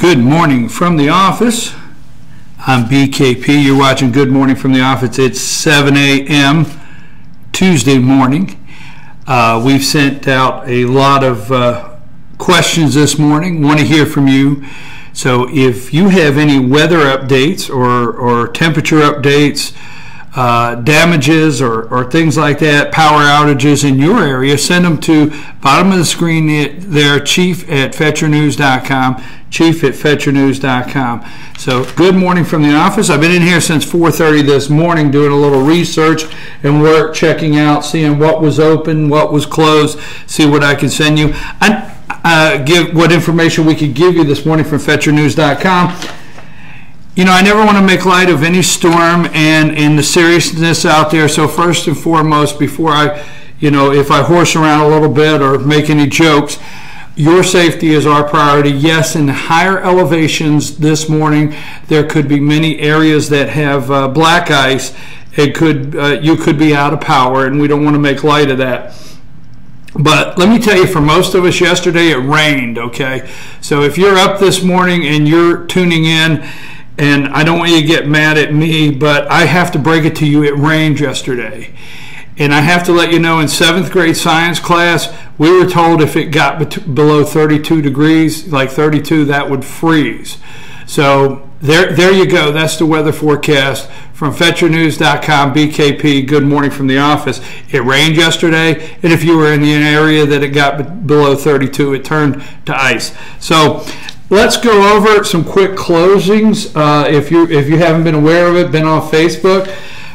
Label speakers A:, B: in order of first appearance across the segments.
A: Good morning from the office. I'm BKP. You're watching Good Morning from the Office. It's 7 a.m. Tuesday morning. We've sent out a lot of questions this morning. Want to hear from you. So if you have any weather updates or temperature updates, damages or things like that, power outages in your area, send them to bottom of the screen there, chief@fetchernews.com, chief@fetchernews.com. So good morning from the office. I've been in here since 4:30 this morning doing a little research and work, checking out, seeing what was open, what was closed, see what I can send you. Give what information we could give you this morning from fetchernews.com. You know, I never want to make light of any storm and in the seriousness out there. So first and foremost, before if I horse around a little bit or make any jokes, your safety is our priority. Yes, in higher elevations this morning, there could be many areas that have black ice. You could be out of power, and we don't want to make light of that. But let me tell you, for most of us yesterday, it rained, okay? So if you're up this morning and you're tuning in, and I don't want you to get mad at me, but I have to break it to you, it rained yesterday. And I have to let you know, in 7th grade science class, we were told if it got below 32 degrees, like 32, that would freeze. So there you go. That's the weather forecast from fetchernews.com, BKP, good morning from the office. It rained yesterday, and if you were in the area that it got below 32, it turned to ice. So let's go over some quick closings. If you haven't been aware of it, been on Facebook.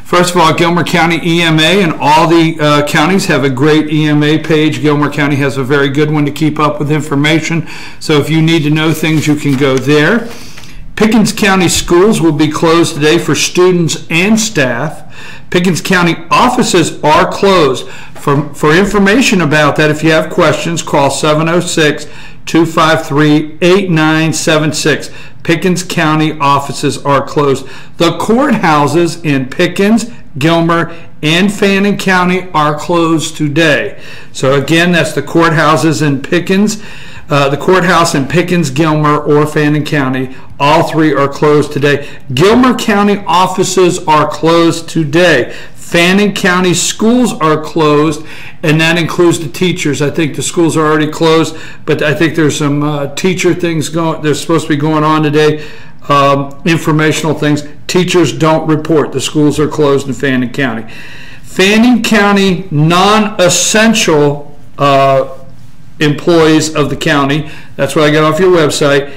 A: First of all, Gilmer County EMA, and all the counties have a great EMA page. Gilmer County has a very good one to keep up with information. So if you need to know things, you can go there. Pickens County schools will be closed today for students and staff. Pickens County offices are closed. For information about that, if you have questions, call 706-253-8976. Pickens County offices are closed. The courthouses in Pickens, Gilmer, and Fannin County are closed today. So again, that's the courthouses in Pickens, the courthouse in Pickens, Gilmer, or Fannin County. All three are closed today. Gilmer County offices are closed today. Fannin County schools are closed, and that includes the teachers. I think the schools are already closed, but I think there's some teacher things there's supposed to be going on today, informational things. Teachers don't report. The schools are closed in Fannin County. Fannin County non-essential employees of the county, that's what I got off your website,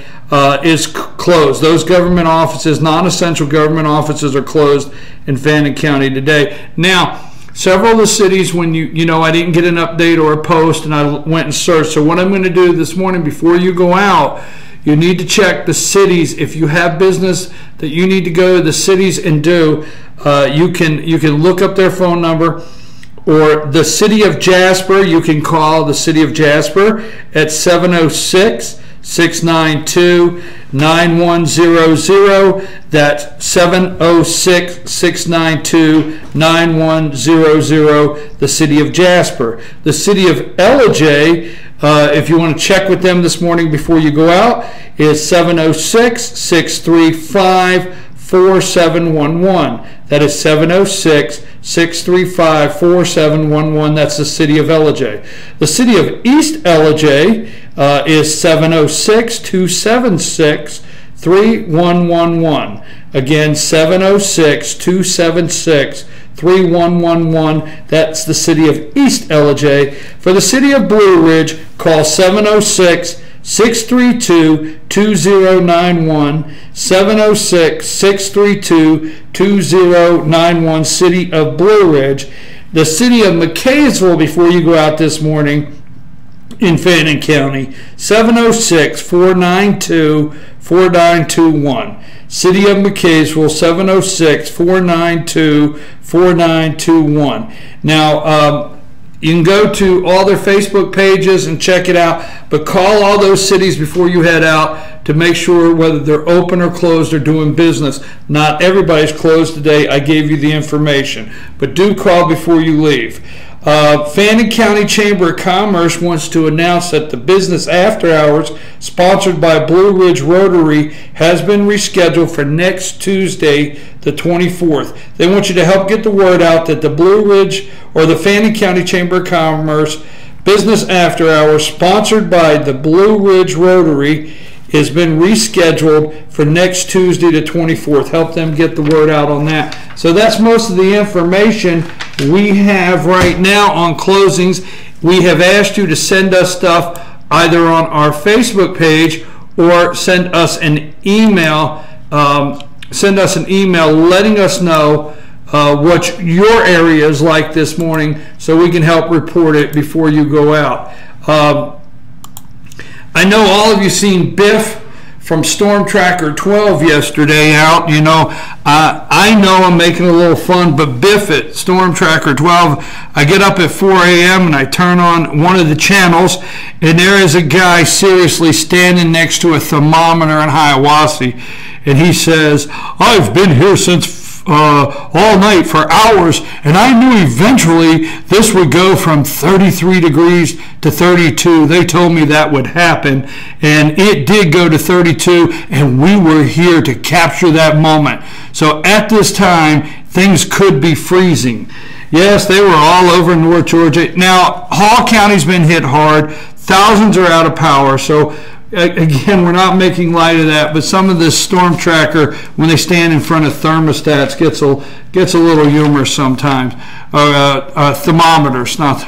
A: is closed. Those government offices, non-essential government offices, are closed in Fannin County today. Now, several of the cities, when I didn't get an update or a post, and I went and searched. So what I'm going to do this morning, before you go out, you need to check the cities. If you have business that you need to go to the cities and do, you can look up their phone number. Or the City of Jasper, you can call the City of Jasper at 706-692-9100. That's 706-692-9100, the City of Jasper. The City of Ellijay, if you want to check with them this morning before you go out, is 706-635-4711. That is 706-635-4711. That's the City of Ellijay. The City of East Ellijay is 706-276-3111. Again, 706-276-3111. That's the City of East Ellijay. For the City of Blue Ridge, call 706-632-2091, 706-632-2091, City of Blue Ridge. The City of McCaysville, before you go out this morning, in Fannin County, 706-492-4921. City of McCaysville, 706-492-4921. Now, you can go to all their Facebook pages and check it out, but call all those cities before you head out to make sure whether they're open or closed or doing business. Not everybody's closed today. I gave you the information, but do call before you leave. Fannin County Chamber of Commerce wants to announce that the business after hours sponsored by Blue Ridge Rotary has been rescheduled for next Tuesday, the 24th. They want you to help get the word out that the Blue Ridge or the Fannin County Chamber of Commerce business after hours sponsored by the Blue Ridge Rotary has been rescheduled for next Tuesday, the 24th. Help them get the word out on that. So that's most of the information we have right now on closings. We have asked you to send us stuff either on our Facebook page or send us an email. Letting us know what your area is like this morning, so we can help report it before you go out. I know all of you seen Biff from Storm Tracker 12 yesterday out. You know, I know I'm making a little fun, but Biff at Storm Tracker 12, I get up at 4 a.m. and I turn on one of the channels, and there is a guy seriously standing next to a thermometer in Hiawassee, and he says, "I've been here since all night for hours, and I knew eventually this would go from 33 degrees to 32. They told me that would happen, and it did go to 32, and we were here to capture that moment. So at this time, things could be freezing." Yes, they were all over North Georgia. Now, Hall County's been hit hard. Thousands are out of power, so again, we're not making light of that, but some of this Storm Tracker, when they stand in front of thermostats, gets a little humorous sometimes. Thermometers, not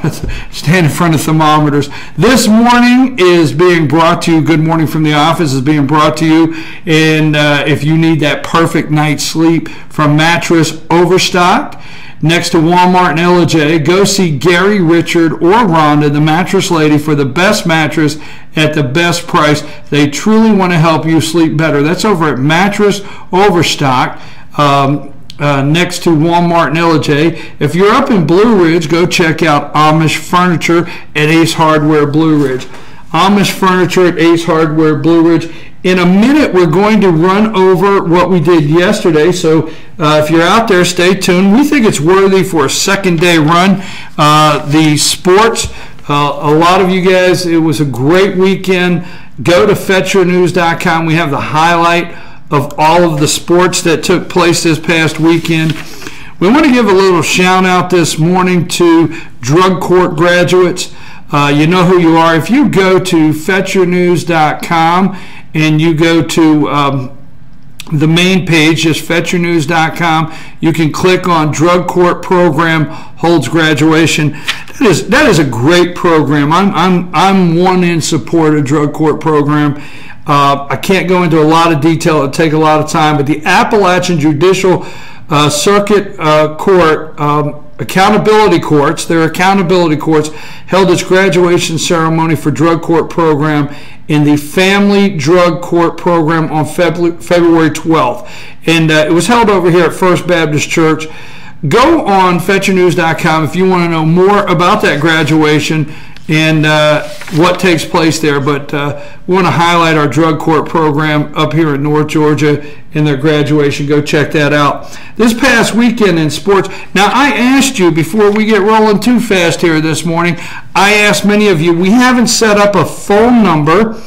A: stand in front of thermometers. This morning is being brought to you, Good Morning from the Office is being brought to you, and if you need that perfect night's sleep, from Mattress Overstock. Next to Walmart and LJ, go see Gary, Richard, or Rhonda, the mattress lady, for the best mattress at the best price. They truly want to help you sleep better. That's over at Mattress Overstock, next to Walmart and LJ. If you're up in Blue Ridge, go check out Amish Furniture at Ace Hardware Blue Ridge. Amish Furniture at Ace Hardware Blue Ridge. In a minute, we're going to run over what we did yesterday, so if you're out there, stay tuned. We think it's worthy for a second day run. The sports, a lot of you guys, it was a great weekend. Go to FetcherNews.com. We have the highlight of all of the sports that took place this past weekend. We want to give a little shout out this morning to drug court graduates. You know who you are. If you go to FetcherNews.com and you go to the main page, just FetcherNews.com, you can click on Drug Court Program Holds Graduation. That is a great program. I'm one in support of Drug Court Program. I can't go into a lot of detail. It'll take a lot of time, but the Appalachian Judicial Circuit Court accountability courts, their accountability courts, held its graduation ceremony for Drug Court Program in the Family Drug Court Program on February 12th. And it was held over here at First Baptist Church. Go on FetcherNews.com if you want to know more about that graduation and what takes place there. But we want to highlight our drug court program up here in North Georgia and their graduation. Go check that out. This past weekend in sports, now I asked you before we get rolling too fast here this morning, I asked many of you, we haven't set up a phone number.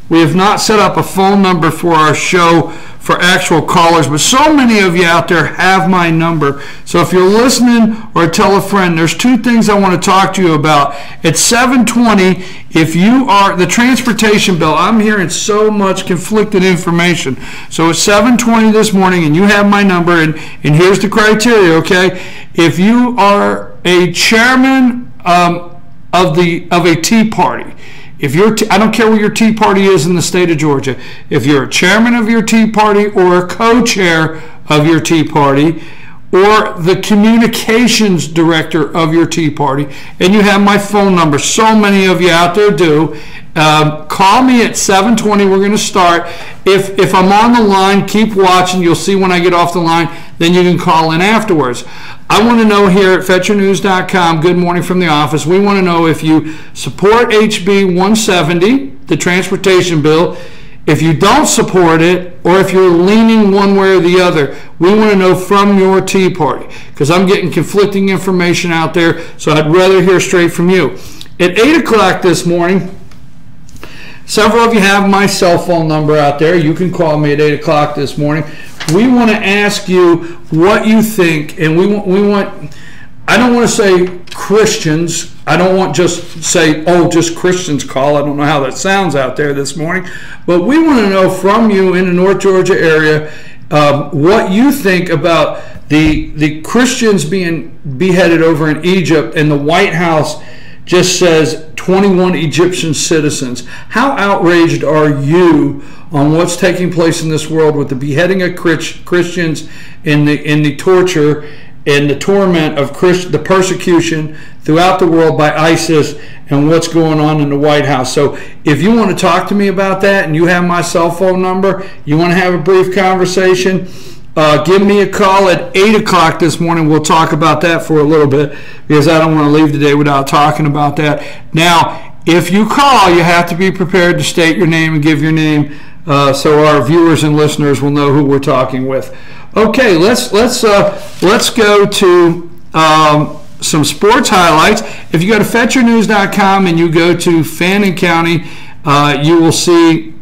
A: We have not set up a phone number for our show for actual callers, but so many of you out there have my number. So if you're listening or tell a friend, there's two things I want to talk to you about. At 7:20, if you are the transportation bill, I'm hearing so much conflicted information. So at 7:20 this morning, and you have my number, and here's the criteria, okay? If you are a chairman of a Tea Party, if you're, I don't care what your Tea Party is in the state of Georgia, if you're a chairman of your Tea Party or a co-chair of your Tea Party or the communications director of your Tea Party, and you have my phone number, so many of you out there do, call me at 7:20. We're going to start. If I'm on the line, keep watching. You'll see when I get off the line. Then you can call in afterwards. I want to know here at FetcherNews.com, Good Morning from the Office, we want to know if you support HB 170, the transportation bill, If you don't support it, or if you're leaning one way or the other, we want to know from your Tea Party, because I'm getting conflicting information out there, so I'd rather hear straight from you. At 8 o'clock this morning, several of you have my cell phone number out there. You can call me at 8 o'clock this morning. We want to ask you what you think, and we want I don't want to say Christians. I don't want just say, oh, just Christians call. I don't know how that sounds out there this morning. But we want to know from you in the North Georgia area what you think about the Christians being beheaded over in Egypt, and the White House just says 21 Egyptian citizens. How outraged are you on what's taking place in this world with the beheading of Christians, in the torture and the torment of the persecution throughout the world by ISIS, and what's going on in the White House? So if you want to talk to me about that, and you have my cell phone number, you want to have a brief conversation, give me a call at 8 o'clock this morning. We'll talk about that for a little bit, because I don't want to leave today without talking about that. Now, if you call, you have to be prepared to state your name and give your name, so our viewers and listeners will know who we're talking with. Okay, let's go to some sports highlights. If you go to FetcherNews.com and you go to Fannin County, you will see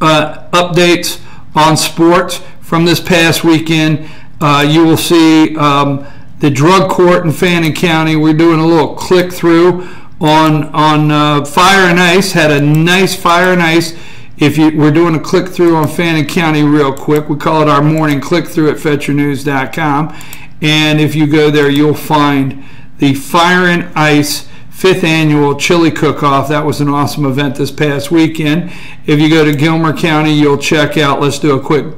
A: updates on sports from this past weekend. You will see the drug court in Fannin County. We're doing a little click through on Fire and Ice. Had a nice Fire and Ice. We're doing a click through on Fannin County real quick. We call it our morning click through at FetcherNews.com. And if you go there, you'll find the Fire and Ice 5th Annual Chili Cook-Off. That was an awesome event this past weekend. If you go to Gilmer County, you'll check out, let's do a quick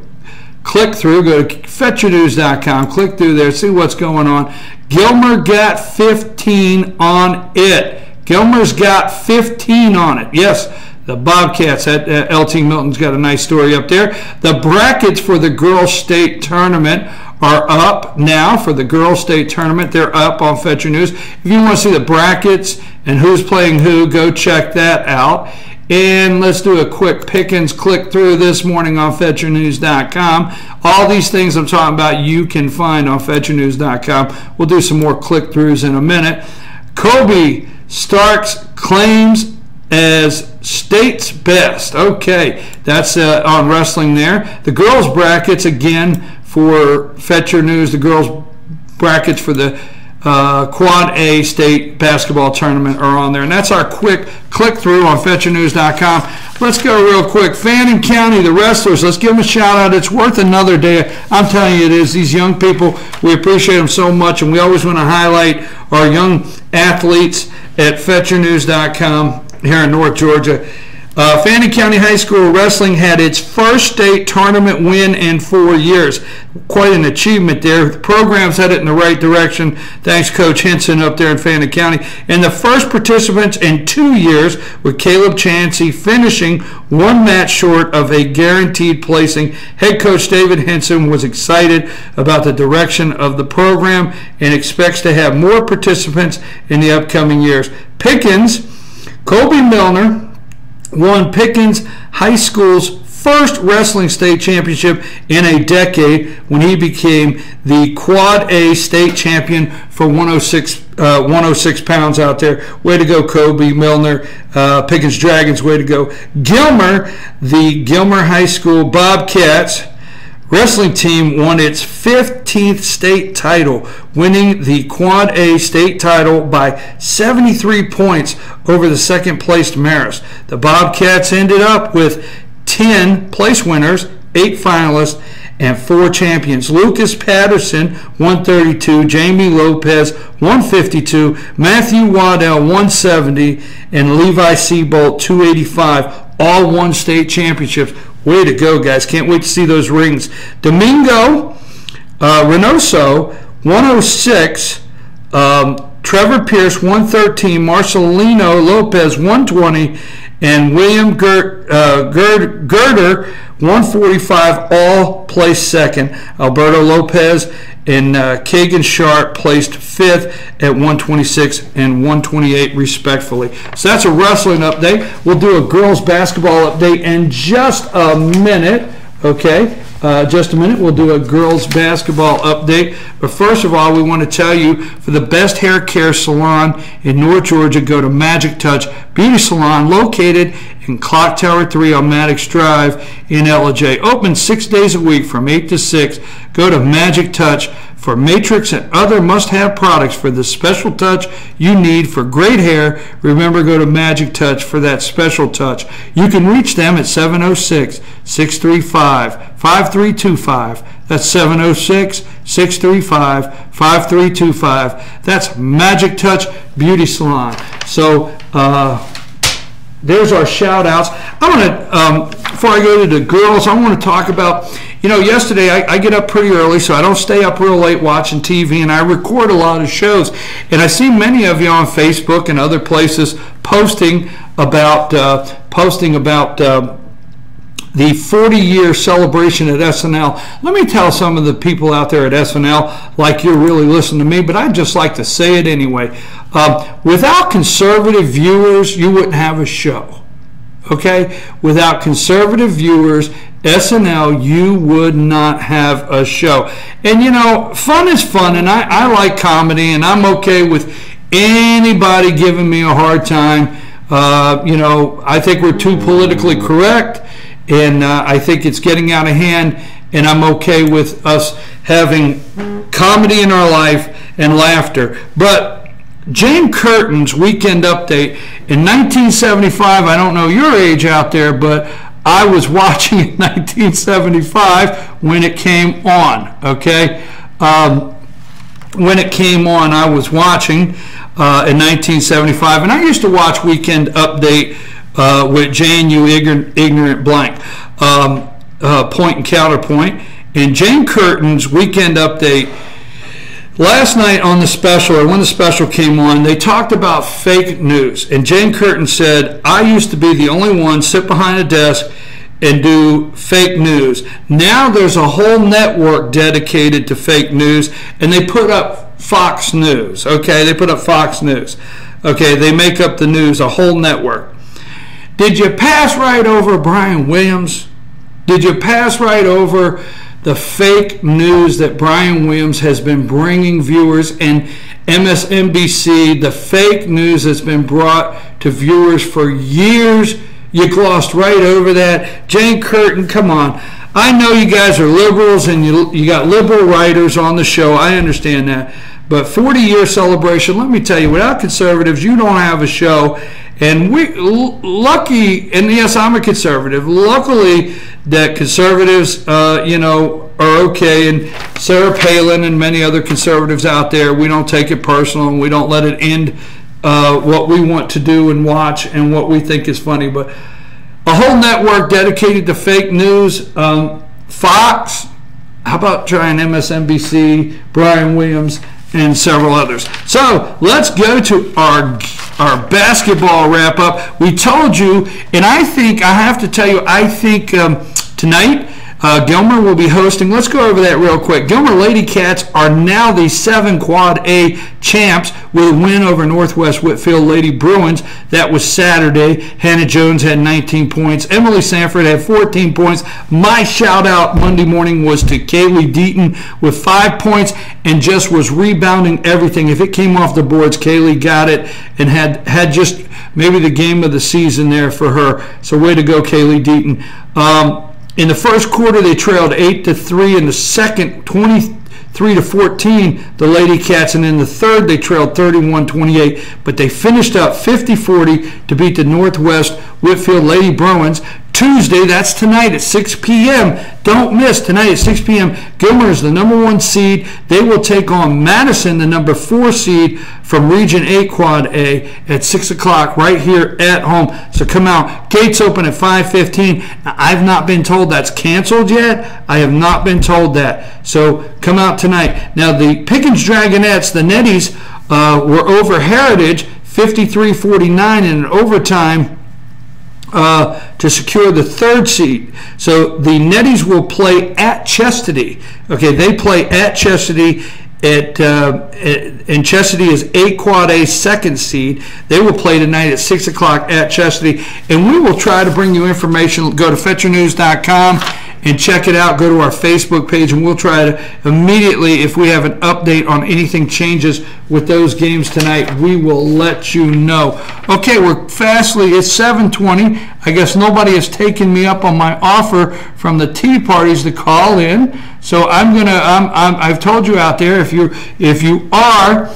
A: click through. Go to FetcherNews.com, click through there, see what's going on. Gilmer got 15 on it. Gilmer's got 15 on it. Yes, the Bobcats at LT Milton's got a nice story up there. The brackets for the girls' state tournament are up now. For the girls' state tournament, they're up on Fetcher News. If you want to see the brackets and who's playing who, go check that out. And let's do a quick Pickens click through this morning on FetcherNews.com. All these things I'm talking about you can find on FetcherNews.com. We'll do some more click throughs in a minute. Kobe Starks claims as state's best. Okay, that's on wrestling there. The girls' brackets, again, for Fetcher News, the girls' brackets for the Quad A state basketball tournament are on there. And that's our quick click through on FetcherNews.com. Let's go real quick. Fannin County, the wrestlers, let's give them a shout out. It's worth another day. I'm telling you it is. These young people, we appreciate them so much, and we always want to highlight our young athletes at FetcherNews.com here in North Georgia. Fannin County High School Wrestling had its first state tournament win in 4 years. Quite an achievement there. The program's headed in the right direction. Thanks, Coach Henson up there in Fannin County. And the first participants in 2 years, with Caleb Chansey finishing one match short of a guaranteed placing. Head coach David Henson was excited about the direction of the program and expects to have more participants in the upcoming years. Pickens, Colby Milner, won Pickens High School's first wrestling state championship in a decade when he became the Quad A state champion for 106 pounds out there. Way to go, Kobe Milner. Pickens Dragons, way to go. Gilmer, the Gilmer High School Bobcats wrestling team won its 15th state title, winning the Quad A state title by 73 points over the second-placed Marist. The Bobcats ended up with 10 place winners, 8 finalists, and 4 champions. Lucas Patterson, 132, Jamie Lopez, 152, Matthew Waddell, 170, and Levi Seabolt, 285, all won state championships. Way to go, guys. Can't wait to see those rings. Domingo Reynoso, 106. Trevor Pierce, 113. Marcelino Lopez, 120. And William Girder, 145, all placed second. Alberto Lopez and Kagan Sharp placed 5th at 126 and 128 respectfully. So that's a wrestling update. We'll do a girls basketball update in just a minute. Okay, just a minute. We'll do a girls basketball update. But first of all, we want to tell you, for the best hair care salon in North Georgia, go to Magic Touch Beauty Salon, located in Clock Tower 3 on Maddox Drive in LJ. Open 6 days a week from 8 to 6. Go to Magic Touch for Matrix and other must-have products for the special touch you need for great hair. Remember, go to Magic Touch for that special touch. You can reach them at 706-635-5325. That's 706-635-5325. That's Magic Touch Beauty Salon. So there's our shout outs. I want to, before I go to the girls, I want to talk about, yesterday I get up pretty early, so I don't stay up real late watching TV, and I record a lot of shows. And I see many of you on Facebook and other places posting about the 40-year celebration at SNL. Let me tell some of the people out there at SNL, like you're really listening to me, but I'd just like to say it anyway. Without conservative viewers, you wouldn't have a show. Okay? Without conservative viewers, SNL, you would not have a show. And fun is fun, and I like comedy, and I'm okay with anybody giving me a hard time. I think we're too politically correct, and I think it's getting out of hand, and I'm okay with us having comedy in our life and laughter. But Jane Curtin's Weekend Update in 1975, I don't know your age out there, but I was watching in 1975 when it came on, okay? When it came on, I was watching in 1975, and I used to watch Weekend Update with Jane, you ignorant blank, point and counterpoint. And Jane Curtin's Weekend Update, last night on the special, or when the special came on, they talked about fake news. And Jane Curtin said, I used to be the only one sit behind a desk and do fake news. Now there's a whole network dedicated to fake news, and they put up Fox News, okay? They put up Fox News. Okay, they make up the news, a whole network. Did you pass right over Brian Williams? Did you pass right over the fake news that Brian Williams has been bringing viewers, and MSNBC, the fake news that's been brought to viewers for years? You glossed right over that. Jane Curtin, come on. I know you guys are liberals and you got liberal writers on the show. I understand that. But 40-year celebration, let me tell you, without conservatives, you don't have a show. And lucky, and yes, I'm a conservative. Luckily that conservatives, are okay. And Sarah Palin and many other conservatives out there, we don't take it personal and we don't let it end what we want to do and watch and what we think is funny. But a whole network dedicated to fake news. Fox, how about trying MSNBC, Brian Williams, and several others. So let's go to our basketball wrap up. We told you, and I have to tell you, I think tonight Gilmer will be hosting. Let's go over that real quick. Gilmer Lady Cats are now the 7 Quad A champs with a win over Northwest Whitfield Lady Bruins. That was Saturday. Hannah Jones had 19 points. Emily Sanford had 14 points. My shout out Monday morning was to Kaylee Deaton with 5 points and just was rebounding everything. If it came off the boards, Kaylee got it and had just maybe the game of the season there for her. So way to go, Kaylee Deaton. In the first quarter, they trailed 8-3. In the second, 23-14, the Lady Cats. And in the third, they trailed 31-28. But they finished up 50-40 to beat the Northwest Whitfield Lady Bruins. Tuesday, that's tonight at 6 p.m. Don't miss tonight at 6 p.m. Gilmer is the #1 seed. They will take on Madison, the #4 seed from Region 8 Quad A at 6 o'clock right here at home. So come out. Gates open at 5:15. Now, I've not been told that's canceled yet. I have not been told that. So come out tonight. Now, the Pickens Dragonettes, the Netties, were over Heritage 53-49 in an overtime to secure the 3rd seed. So the Netties will play at Chastity. Okay, they play at Chastity. And Chastity is A Quad A 2nd seed. They will play tonight at 6 o'clock at Chastity. And we will try to bring you information. Go to FetcherNews.com and check it out. Go to our Facebook page, and we'll try to immediately, if we have an update on anything changes with those games tonight, we will let you know. Okay, we're fastly, it's 7:20. I guess nobody has taken me up on my offer from the tea parties to call in. So I've told you out there, if you are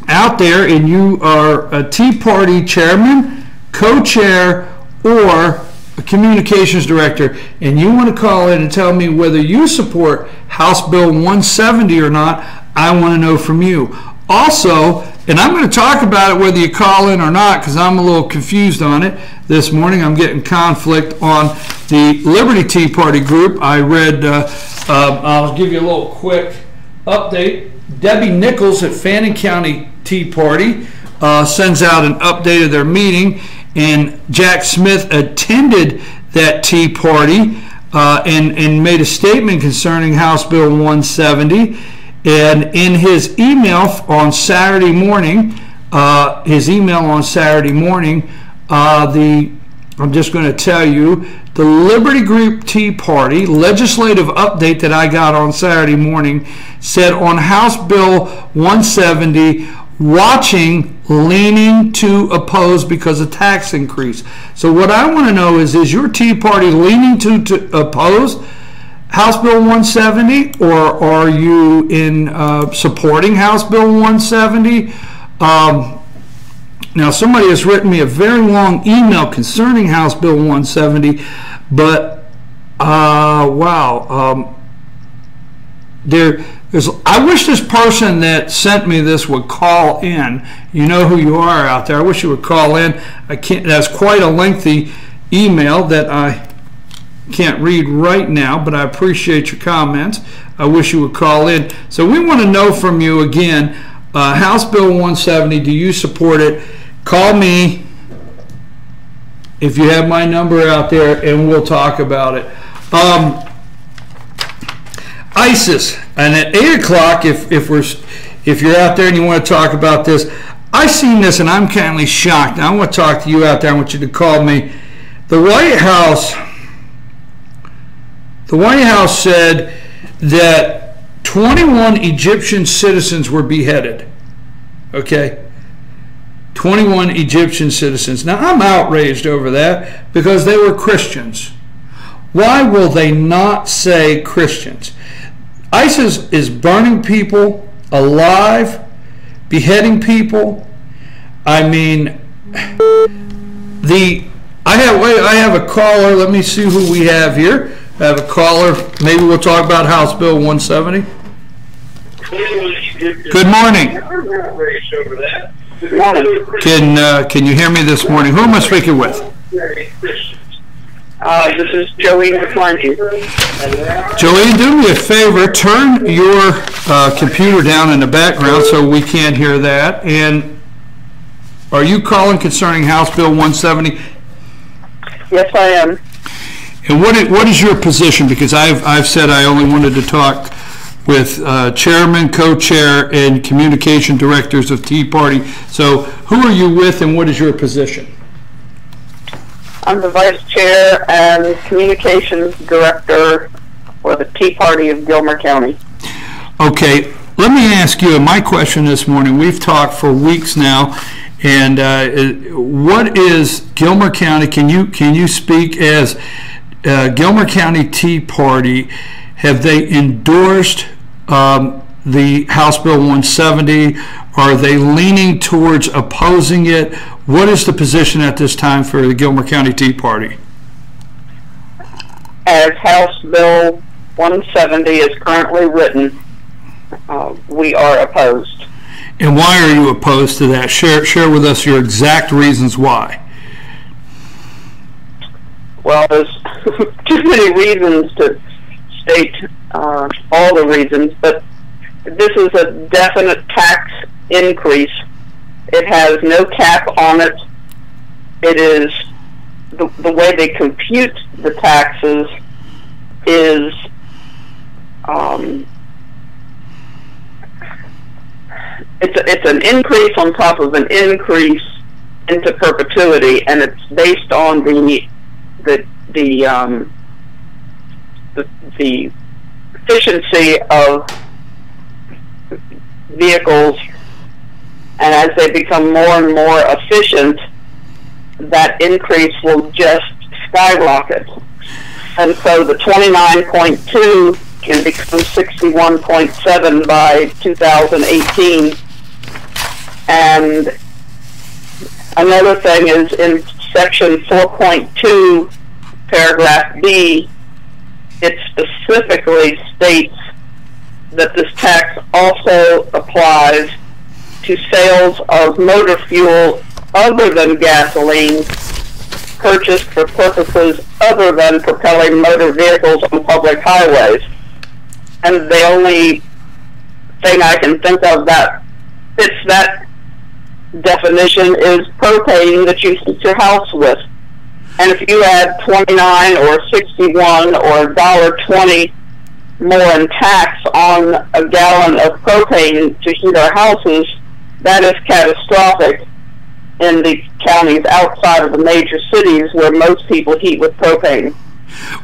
A: out there and you are a Tea Party chairman, co-chair, or a communications director, and you want to call in and tell me whether you support House Bill 170 or not, I want to know from you. Also, and I'm going to talk about it whether you call in or not, because I'm a little confused on it this morning. I'm getting conflict on the Liberty Tea Party group. I read, I'll give you a little quick update. Debbie Nichols at Fannin County Tea Party sends out an update of their meeting, and Jack Smith attended that Tea Party and made a statement concerning House Bill 170. And in his email on Saturday morning, I'm just going to tell you, the Liberty Group Tea Party legislative update that I got on Saturday morning said on House Bill 170, watching, leaning to oppose because of tax increase. So what I want to know is your Tea Party leaning to oppose House Bill 170, or are you in supporting House Bill 170? Now, somebody has written me a very long email concerning House Bill 170, but wow, I wish this person that sent me this would call in. You know who you are out there. I wish you would call in. I can't. That's quite a lengthy email that I can't read right now, but I appreciate your comments. I wish you would call in. So we want to know from you again, House Bill 170, do you support it? Call me if you have my number out there, and we'll talk about it. ISIS, and at 8 o'clock, if you're out there and you want to talk about this, I seen this and I'm kindly shocked. I want to talk to you out there. I want you to call me. The White House said that 21 Egyptian citizens were beheaded. Okay? 21 Egyptian citizens. Now, I'm outraged over that because they were Christians. Why will they not say Christians? ISIS is burning people alive, beheading people. I mean, I have a caller. Let me see who we have here. I have a caller. Maybe we'll talk about House Bill 170. Good morning. Can you hear me this morning? Who am I speaking with?
B: This is Joey McClarty.
A: Joey, do me a favor. Turn your computer down in the background so we can't hear that. And are you calling concerning House Bill 170?
B: Yes, I am.
A: And what is your position? Because I've said I only wanted to talk with chairman, co-chair, and communication directors of Tea Party. So who are you with, and what is your position?
B: I'm the vice chair and communications director for the Tea Party of Gilmer County.
A: Okay, let me ask you my question this morning. We've talked for weeks now, and what is Gilmer County? Can you speak as Gilmer County Tea Party? Have they endorsed the House Bill 170? Are they leaning towards opposing it? What is the position at this time for the Gilmer County Tea Party?
B: As House Bill 170 is currently written, we are opposed.
A: And why are you opposed to that? Share with us your exact reasons why.
B: Well, there's too many reasons to state all the reasons, but this is a definite tax increase It has no cap on it. It is the way they compute the taxes is it's an increase on top of an increase into perpetuity, and it's based on the efficiency of vehicles, and as they become more and more efficient, that increase will just skyrocket. And so the 29.2 can become 61.7 by 2018. And another thing is in section 4.2, paragraph B, it specifically states that this tax also applies to sales of motor fuel other than gasoline purchased for purposes other than propelling motor vehicles on public highways. And the only thing I can think of that fits that definition is propane that you heat your house with. And if you add 29 or 61 or $1.20 more in tax on a gallon of propane to heat our houses, that is catastrophic in the counties outside of the major cities where most people heat with propane.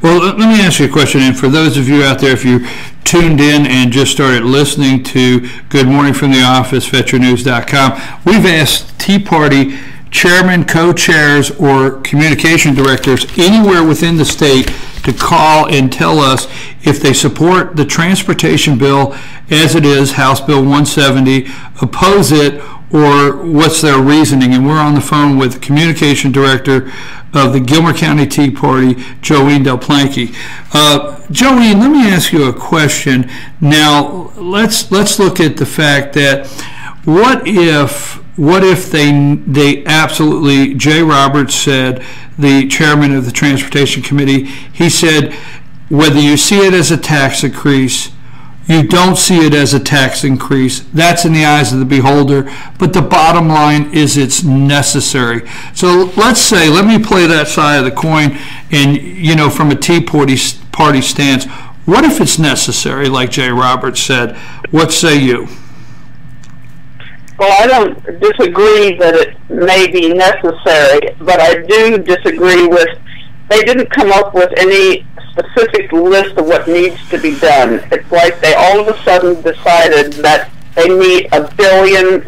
A: Well, let me ask you a question, and for those of you out there, if you tuned in and just started listening to Good Morning from the Office, VeteranNews.com, we've asked Tea Party chairmen, co-chairs, or communication directors anywhere within the state to call and tell us if they support the transportation bill as it is, House Bill 170, oppose it, or what's their reasoning. And we're on the phone with communication director of the Gilmer County Tea Party, Joeen Del Planky. Joeen, let me ask you a question. Now, let's look at the fact that what if they absolutely, Jay Roberts said, the chairman of the Transportation Committee, he said, whether you see it as a tax increase, you don't see it as a tax increase, that's in the eyes of the beholder, but the bottom line is it's necessary. So let's say, let me play that side of the coin, and from a Tea Party stance, what if it's necessary, like Jay Roberts said? What say you?
B: Well, I don't disagree that it may be necessary, but I do disagree with, they didn't come up with any specific list of what needs to be done. It's like they all of a sudden decided that they need $1 billion.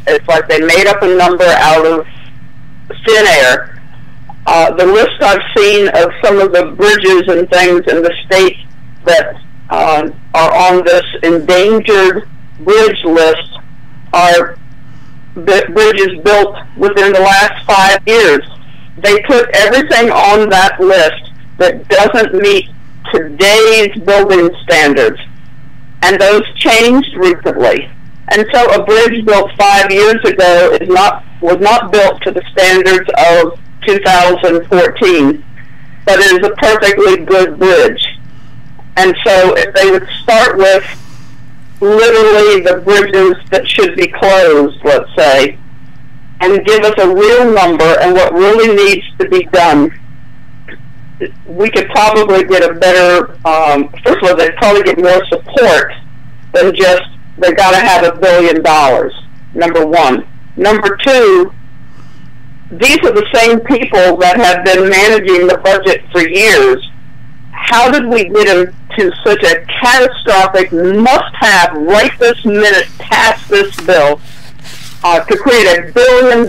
B: It's like they made up a number out of thin air. The list I've seen of some of the bridges and things in the state that are on this endangered bridge list are bridges built within the last 5 years. They put everything on that list that doesn't meet today's building standards, and those changed recently. And so a bridge built 5 years ago was not built to the standards of 2014, but it is a perfectly good bridge. And so if they would start with literally the bridges that should be closed, let's say, and give us a real number and what really needs to be done, we could probably get a better, first of all, they'd probably get more support than just, they've got to have $1 billion, number one. Number two, these are the same people that have been managing the budget for years. How did we get into such a catastrophic must-have, right this minute, pass this bill to create $1 billion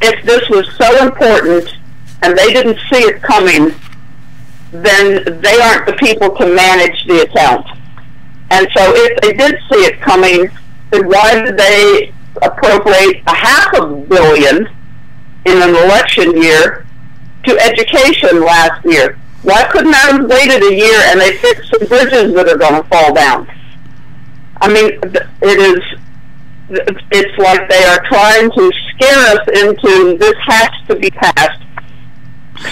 B: if this was so important and they didn't see it coming? Then they aren't the people to manage the account. And so if they did see it coming, then why did they appropriate $500 million in an election year to education last year? Why couldn't I have waited a year and they fixed some bridges that are going to fall down? I mean, it's like they are trying to scare us into this has to be passed.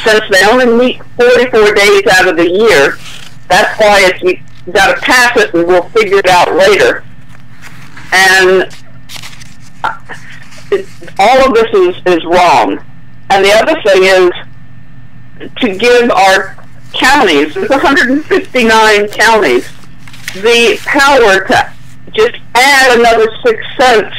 B: Since they only meet 44 days out of the year, that's why you got to pass it and we'll figure it out later. And all of this is wrong. And the other thing is to give our counties, there's 159 counties, the power to just add another 6 cents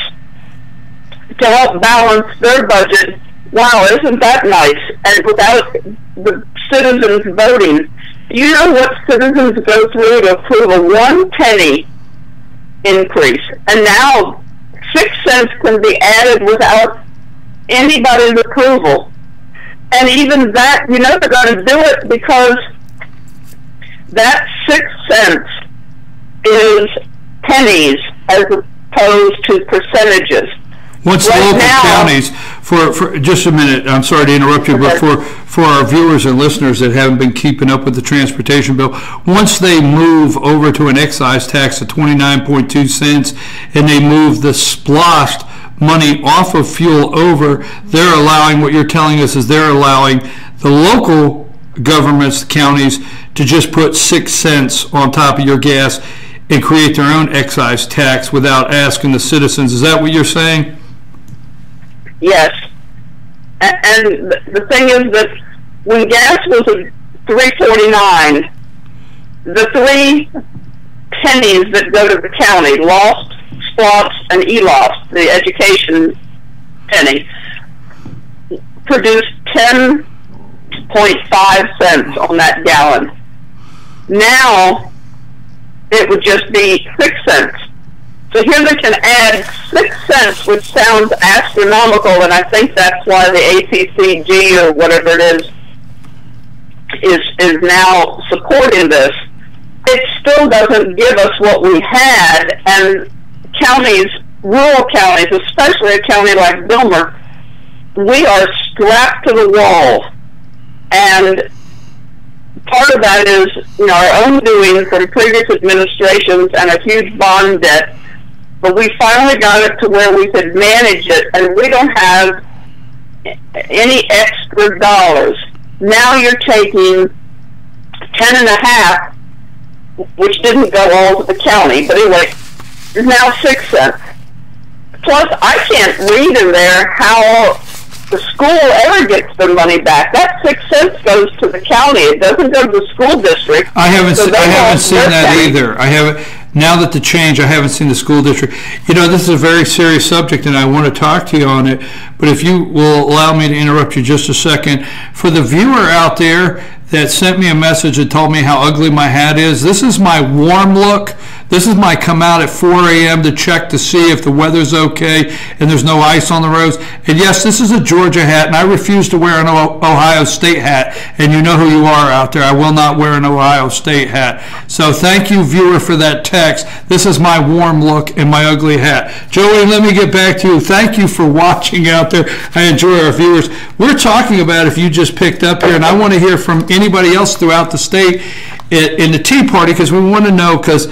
B: to help balance their budget. Wow, isn't that nice? And without the citizens voting, you know what citizens go through to approve a 1 penny increase, and now 6 cents can be added without anybody's approval. And even that, you know, they're going to do it because that 6 cents is pennies as opposed to percentages.
A: Once right local now, counties, for just a minute, I'm sorry to interrupt you, okay. But for our viewers and listeners that haven't been keeping up with the transportation bill, once they move over to an excise tax of 29.2 cents and they move the SPLOST money off of fuel over, they're allowing, what you're telling us is they're allowing the local governments, counties, to just put 6 cents on top of your gas and create their own excise tax without asking the citizens. Is that what you're saying?
B: Yes. And the thing is that when gas was at $3.49, the 3 pennies that go to the county, LOST, SPLOST, and ELOST, the education penny, produced 10.5 cents on that gallon. Now, it would just be 6 cents. So here they can add 6 cents, which sounds astronomical, and I think that's why the ACCG, or whatever it is now supporting this. It still doesn't give us what we had, and counties, rural counties, especially a county like Bilmer, we are strapped to the wall. And part of that is, you know, our own doing from previous administrations and a huge bond debt. But we finally got it to where we could manage it, and we don't have any extra dollars. Now you're taking 10.5, which didn't go all to the county, but anyway, is now 6 cents. Plus, I can't read in there how the school ever gets their money back. That 6 cents goes to the county. It doesn't go to the school district.
A: I haven't seen that either. I haven't. Now that the change, I haven't seen the school district. You know, this is a very serious subject, and I want to talk to you on it. But if you will allow me to interrupt you just a second, for the viewer out there that sent me a message and told me how ugly my hat is, this is my warm look. This is my come out at 4 a.m. to check to see if the weather's okay and there's no ice on the roads. And yes, this is a Georgia hat, and I refuse to wear an Ohio State hat. And you know who you are out there. I will not wear an Ohio State hat. So thank you, viewer, for that text. This is my warm look and my ugly hat. Joey, let me get back to you. Thank you for watching out there. I enjoy our viewers. We're talking about, if you just picked up here, and I want to hear from anybody else throughout the state in the Tea Party, because we want to know, because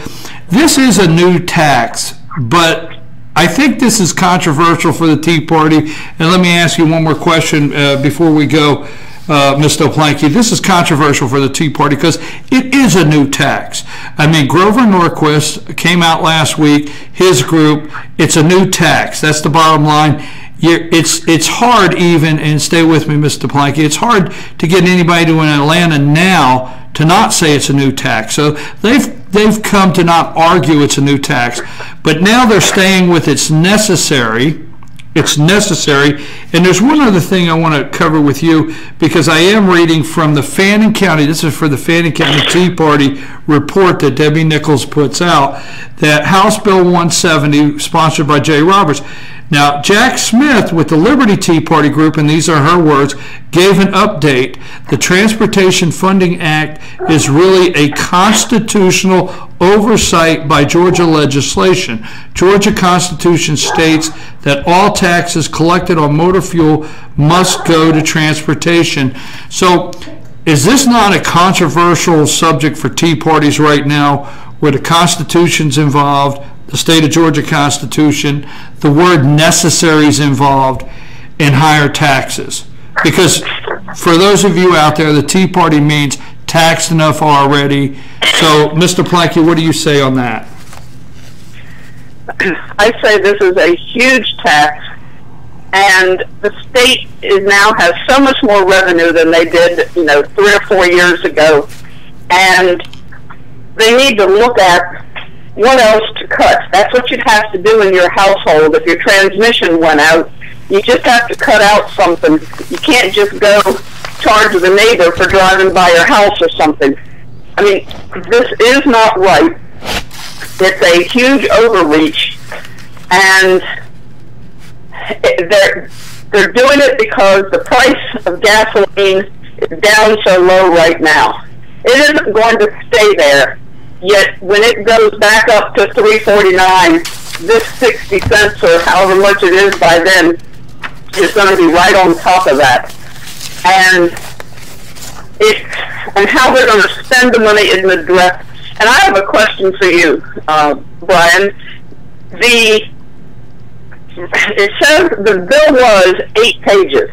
A: this is a new tax, but I think this is controversial for the Tea Party. And let me ask you one more question before we go, Mr. Planky. This is controversial for the Tea Party because it is a new tax. I mean, Grover Norquist came out last week, his group, it's a new tax. That's the bottom line. It's hard even, and stay with me, Mr. Planky, it's hard to get anybody to in Atlanta now to not say it's a new tax. So they've come to not argue it's a new tax, but now they're staying with it's necessary. It's necessary. And there's one other thing I want to cover with you, because I am reading from the Fannin County, this is for the Fannin County Tea Party report that Debbie Nichols puts out, that House Bill 170, sponsored by Jay Roberts. Now, Jack Smith with the Liberty Tea Party group, and these are her words, gave an update. The Transportation Funding Act is really a constitutional oversight by Georgia legislation. Georgia Constitution states that all taxes collected on motor fuel must go to transportation. So, is this not a controversial subject for Tea Parties right now, where the Constitution's involved, the state of Georgia Constitution, the word necessary is involved, and higher taxes? Because for those of you out there, the Tea Party means taxed enough already. So, Mr. Planky, what do you say on that?
B: I say this is a huge tax, and the state is now has so much more revenue than they did, 3 or 4 years ago, and they need to look at what else to cut. That's what you'd have to do in your household. If your transmission went out, you just have to cut out something. You can't just go charge the neighbor for driving by your house or something. I mean, this is not right. It's a huge overreach, and they're doing it because the price of gasoline is down so low right now. It isn't going to stay there. Yet when it goes back up to $3.49, this 60 cents or however much it is by then is going to be right on top of that. And how they're going to spend the money in the direct. And I have a question for you, Brian. It says the bill was 8 pages.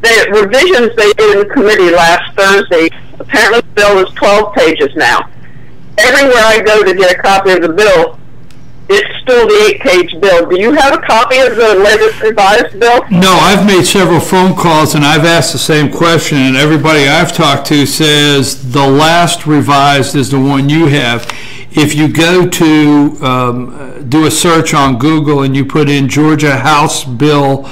B: The revisions they did in committee last Thursday, apparently the bill is 12 pages now. Everywhere I go to get a copy of the bill, it's still the 8-page bill. Do you have a copy of the latest revised bill?
A: No, I've made several phone calls and I've asked the same question, and everybody I've talked to says the last revised is the one you have. If you go to do a search on Google and you put in Georgia House Bill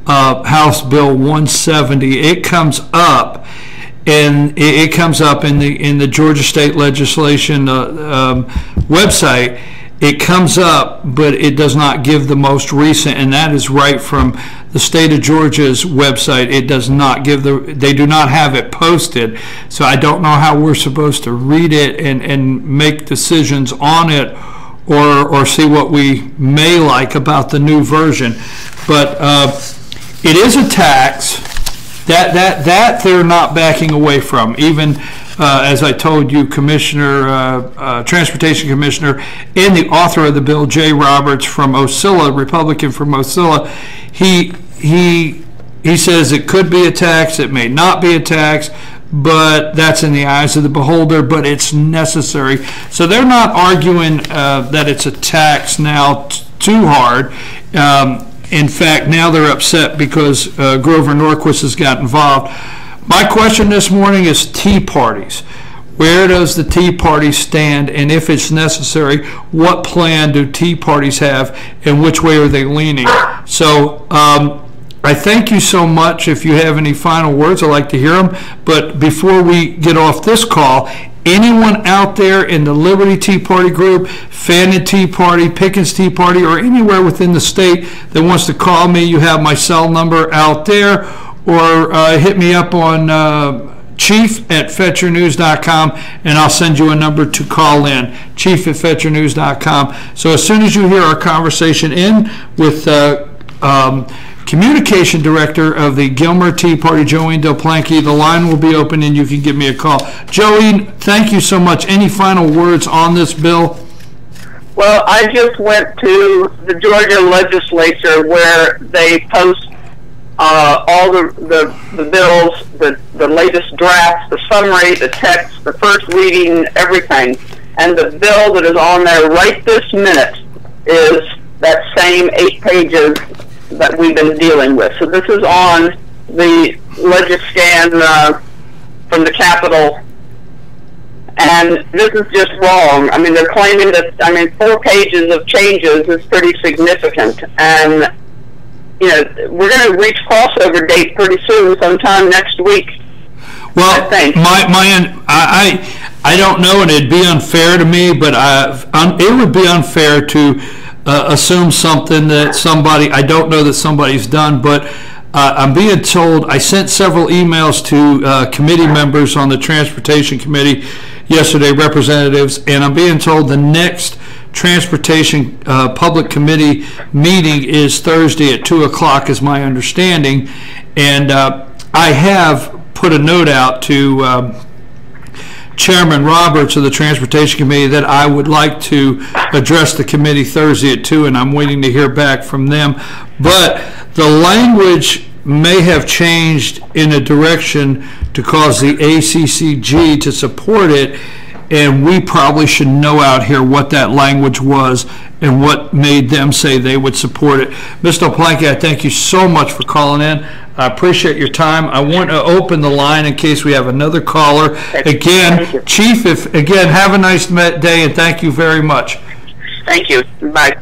A: 170, it comes up. And it comes up in the Georgia State Legislation website. It comes up, but it does not give the most recent, and that is right from the state of Georgia's website. It does not give they do not have it posted, so I don't know how we're supposed to read it and make decisions on it, or see what we may like about the new version. But it is a tax. That they're not backing away from. Even as I told you, Transportation Commissioner and the author of the bill, Jay Roberts from Ocilla, Republican from Ocilla, he says it could be a tax, it may not be a tax, but that's in the eyes of the beholder, but it's necessary. So they're not arguing that it's a tax now too hard. In fact, now they're upset because Grover Norquist has got involved. My question this morning is Tea parties. Where does the Tea Party stand, and if it's necessary, what plan do Tea parties have, and which way are they leaning? So I thank you so much. If you have any final words, I'd like to hear them. But before we get off this call, anyone out there in the Liberty Tea Party group, Fannin Tea Party, Pickens Tea Party, or anywhere within the state that wants to call me, you have my cell number out there, or hit me up on chief@fetchernews.com, and I'll send you a number to call in, chief@fetchernews.com. So as soon as you hear our conversation in with Communication Director of the Gilmer Tea Party, Joeen Del Planky, the line will be open and you can give me a call. Joeen, thank you so much. Any final words on this bill?
B: Well, I just went to the Georgia legislature where they post all the bills, the latest drafts, the summary, the text, the first reading, everything. And the bill that is on there right this minute is that same 8 pages that we've been dealing with. So this is on the Legiscan from the Capitol, and this is just wrong. I mean, they're claiming that, 4 pages of changes is pretty significant, and we're going to reach crossover date pretty soon, sometime next week.
A: Well, I don't know, and it'd be unfair to me, but it would be unfair to assume something that I don't know that somebody's done, but I'm being told, I sent several emails to committee members on the Transportation Committee yesterday, representatives, and I'm being told the next Transportation Public Committee meeting is Thursday at 2 o'clock is my understanding, and I have put a note out to Chairman Roberts of the Transportation Committee that I would like to address the committee Thursday at 2, and I'm waiting to hear back from them. But the language may have changed in a direction to cause the ACCG to support it, and we probably should know out here what that language was and what made them say they would support it. Mr. Oplanski, I thank you so much for calling in. I appreciate your time. I want to open the line in case we have another caller. Again, Chief, have a nice day, and thank you very much.
B: Thank you. Bye.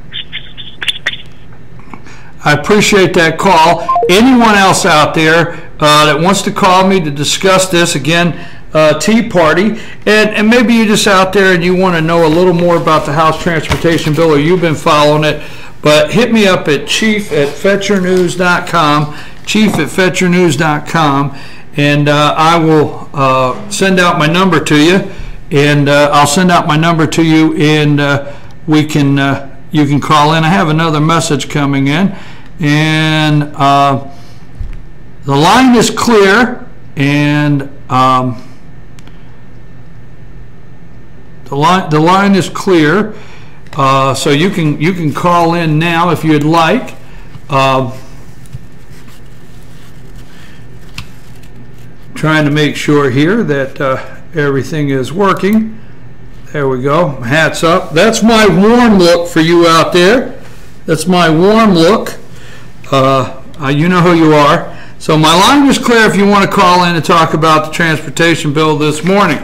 A: I appreciate that call. Anyone else out there that wants to call me to discuss this, again, Tea Party, and maybe you're just out there and you want to know a little more about the House Transportation Bill, or you've been following it, but hit me up at chief@fetchernews.com, chief@fetchernews.com, and I will send out my number to you, and I'll send out my number to you, and we can you can call in. I have another message coming in, and the line is clear, and the line is clear, so you can call in now if you'd like. Trying to make sure here that everything is working. There we go. Hats up. That's my warm look for you out there. That's my warm look. You know who you are. So my line is clear if you want to call in and talk about the transportation bill this morning.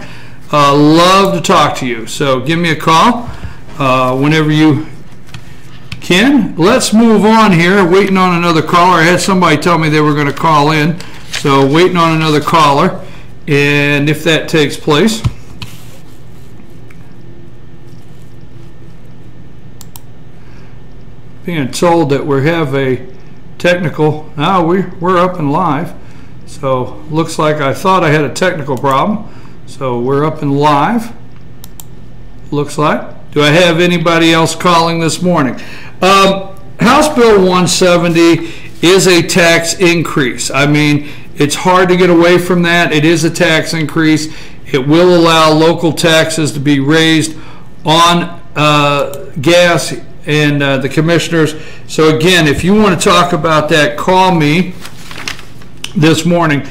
A: Love to talk to you. So give me a call whenever you can. Let's move on here. Waiting on another caller. I had somebody tell me they were going to call in. So waiting on another caller. And if that takes place, being told that we have a technical, now we're up and live, so looks like I thought I had a technical problem, so we're up and live, looks like. Do I have anybody else calling this morning? House Bill 170 is a tax increase. I mean, it's hard to get away from that. It is a tax increase. It will allow local taxes to be raised on gas and the commissioners. So again, if you want to talk about that, call me this morning.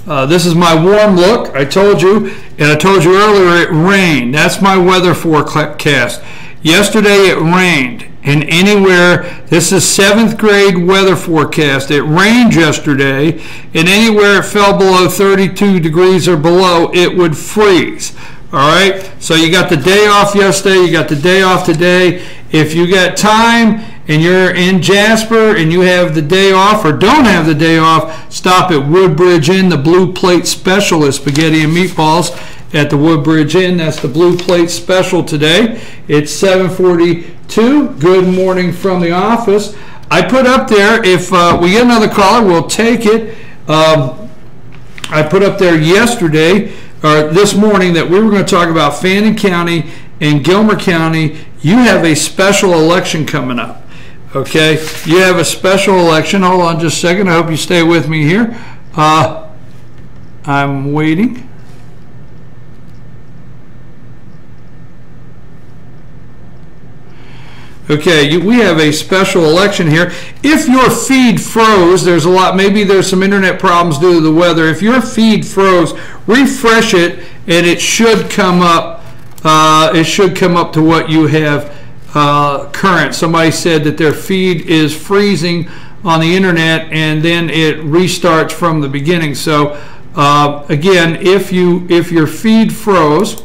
A: This is my warm look. I told you, and I told you earlier, it rained. That's my weather forecast. Yesterday it rained, and anywhere, this is 7th grade weather forecast. It rained yesterday, and anywhere it fell below 32 degrees or below, it would freeze. All right, so you got the day off yesterday, you got the day off today. If you got time and you're in Jasper and you have the day off or don't have the day off, stop at Woodbridge Inn, the Blue Plate Special is spaghetti and meatballs at the Woodbridge Inn. That's the Blue Plate Special today. It's 7:42. Good morning from the office. I put up there, if we get another caller, we'll take it. I put up there yesterday, or this morning, that we were going to talk about Fannin County and Gilmer County. You have a special election coming up, okay? You have a special election. Hold on just a second. I hope you stay with me here. I'm waiting. Okay, we have a special election here. If your feed froze, there's a lot, maybe there's some internet problems due to the weather. If your feed froze, refresh it, and it should come up. It should come up to what you have current. Somebody said that their feed is freezing on the internet, and then it restarts from the beginning. So again, if your feed froze,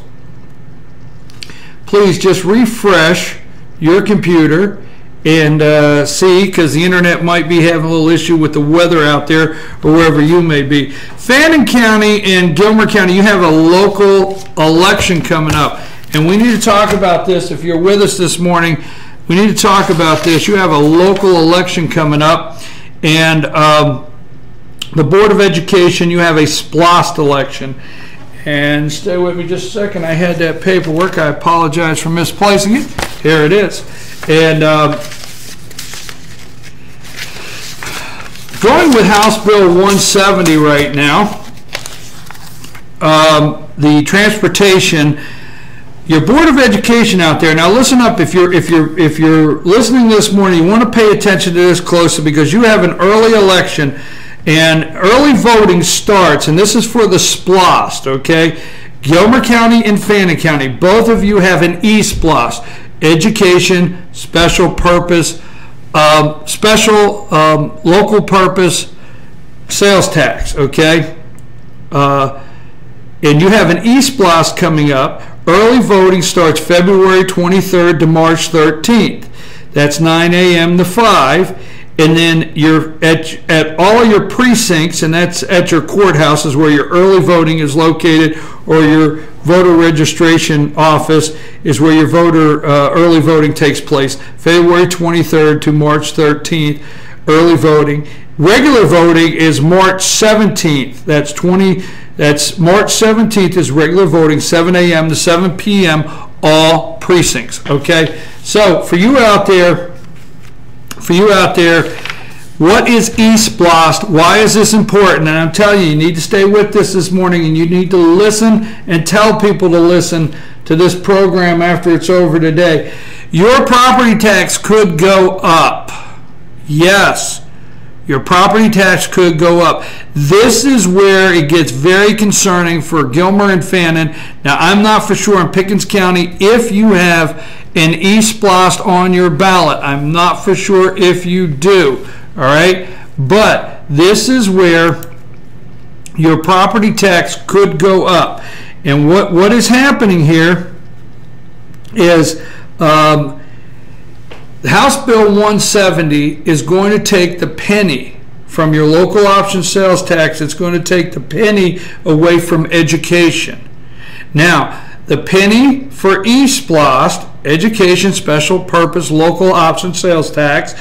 A: please just refresh your computer and see, because the internet might be having a little issue with the weather out there or wherever you may be. Fannin County and Gilmer County, you have a local election coming up, and we need to talk about this. If you're with us this morning, we need to talk about this. You have a local election coming up, and the Board of Education, you have a SPLOST election. And stay with me just a second. I had that paperwork. I apologize for misplacing it. Here it is. And going with House Bill 170 right now, the transportation, your Board of Education out there. Now listen up. If you're listening this morning, you want to pay attention to this closely, because you have an early election. And early voting starts, and this is for the SPLOST, okay? Gilmer County and Fannin County, both of you have an E-SPLOST, Education Special Purpose, Special Local Purpose Sales Tax, okay? And you have an E-SPLOST coming up. Early voting starts February 23rd to March 13th. That's 9 a.m. to 5. And then you're at all your precincts, and that's at your courthouses where your early voting is located, or your voter registration office is where your early voting takes place. February 23rd to March 13th, early voting. Regular voting is March 17th. That's March 17th is regular voting, 7 a.m. to 7 p.m. all precincts. Okay. So for you out there, what is E-SPLOST? Why is this important? And I'm telling you need to stay with this morning, and you need to listen and tell people to listen to this program after it's over today. Your property tax could go up. Yes, your property tax could go up. This is where it gets very concerning for Gilmer and Fannin. Now, I'm not for sure in Pickens County if you have an E-SPLOST on your ballot. I'm not for sure if you do, all right? But this is where your property tax could go up. And what is happening here is House Bill 170 is going to take the penny from your local option sales tax. It's going to take the penny away from education. Now, the penny for E-SPLOST, Education Special Purpose Local Option Sales Tax,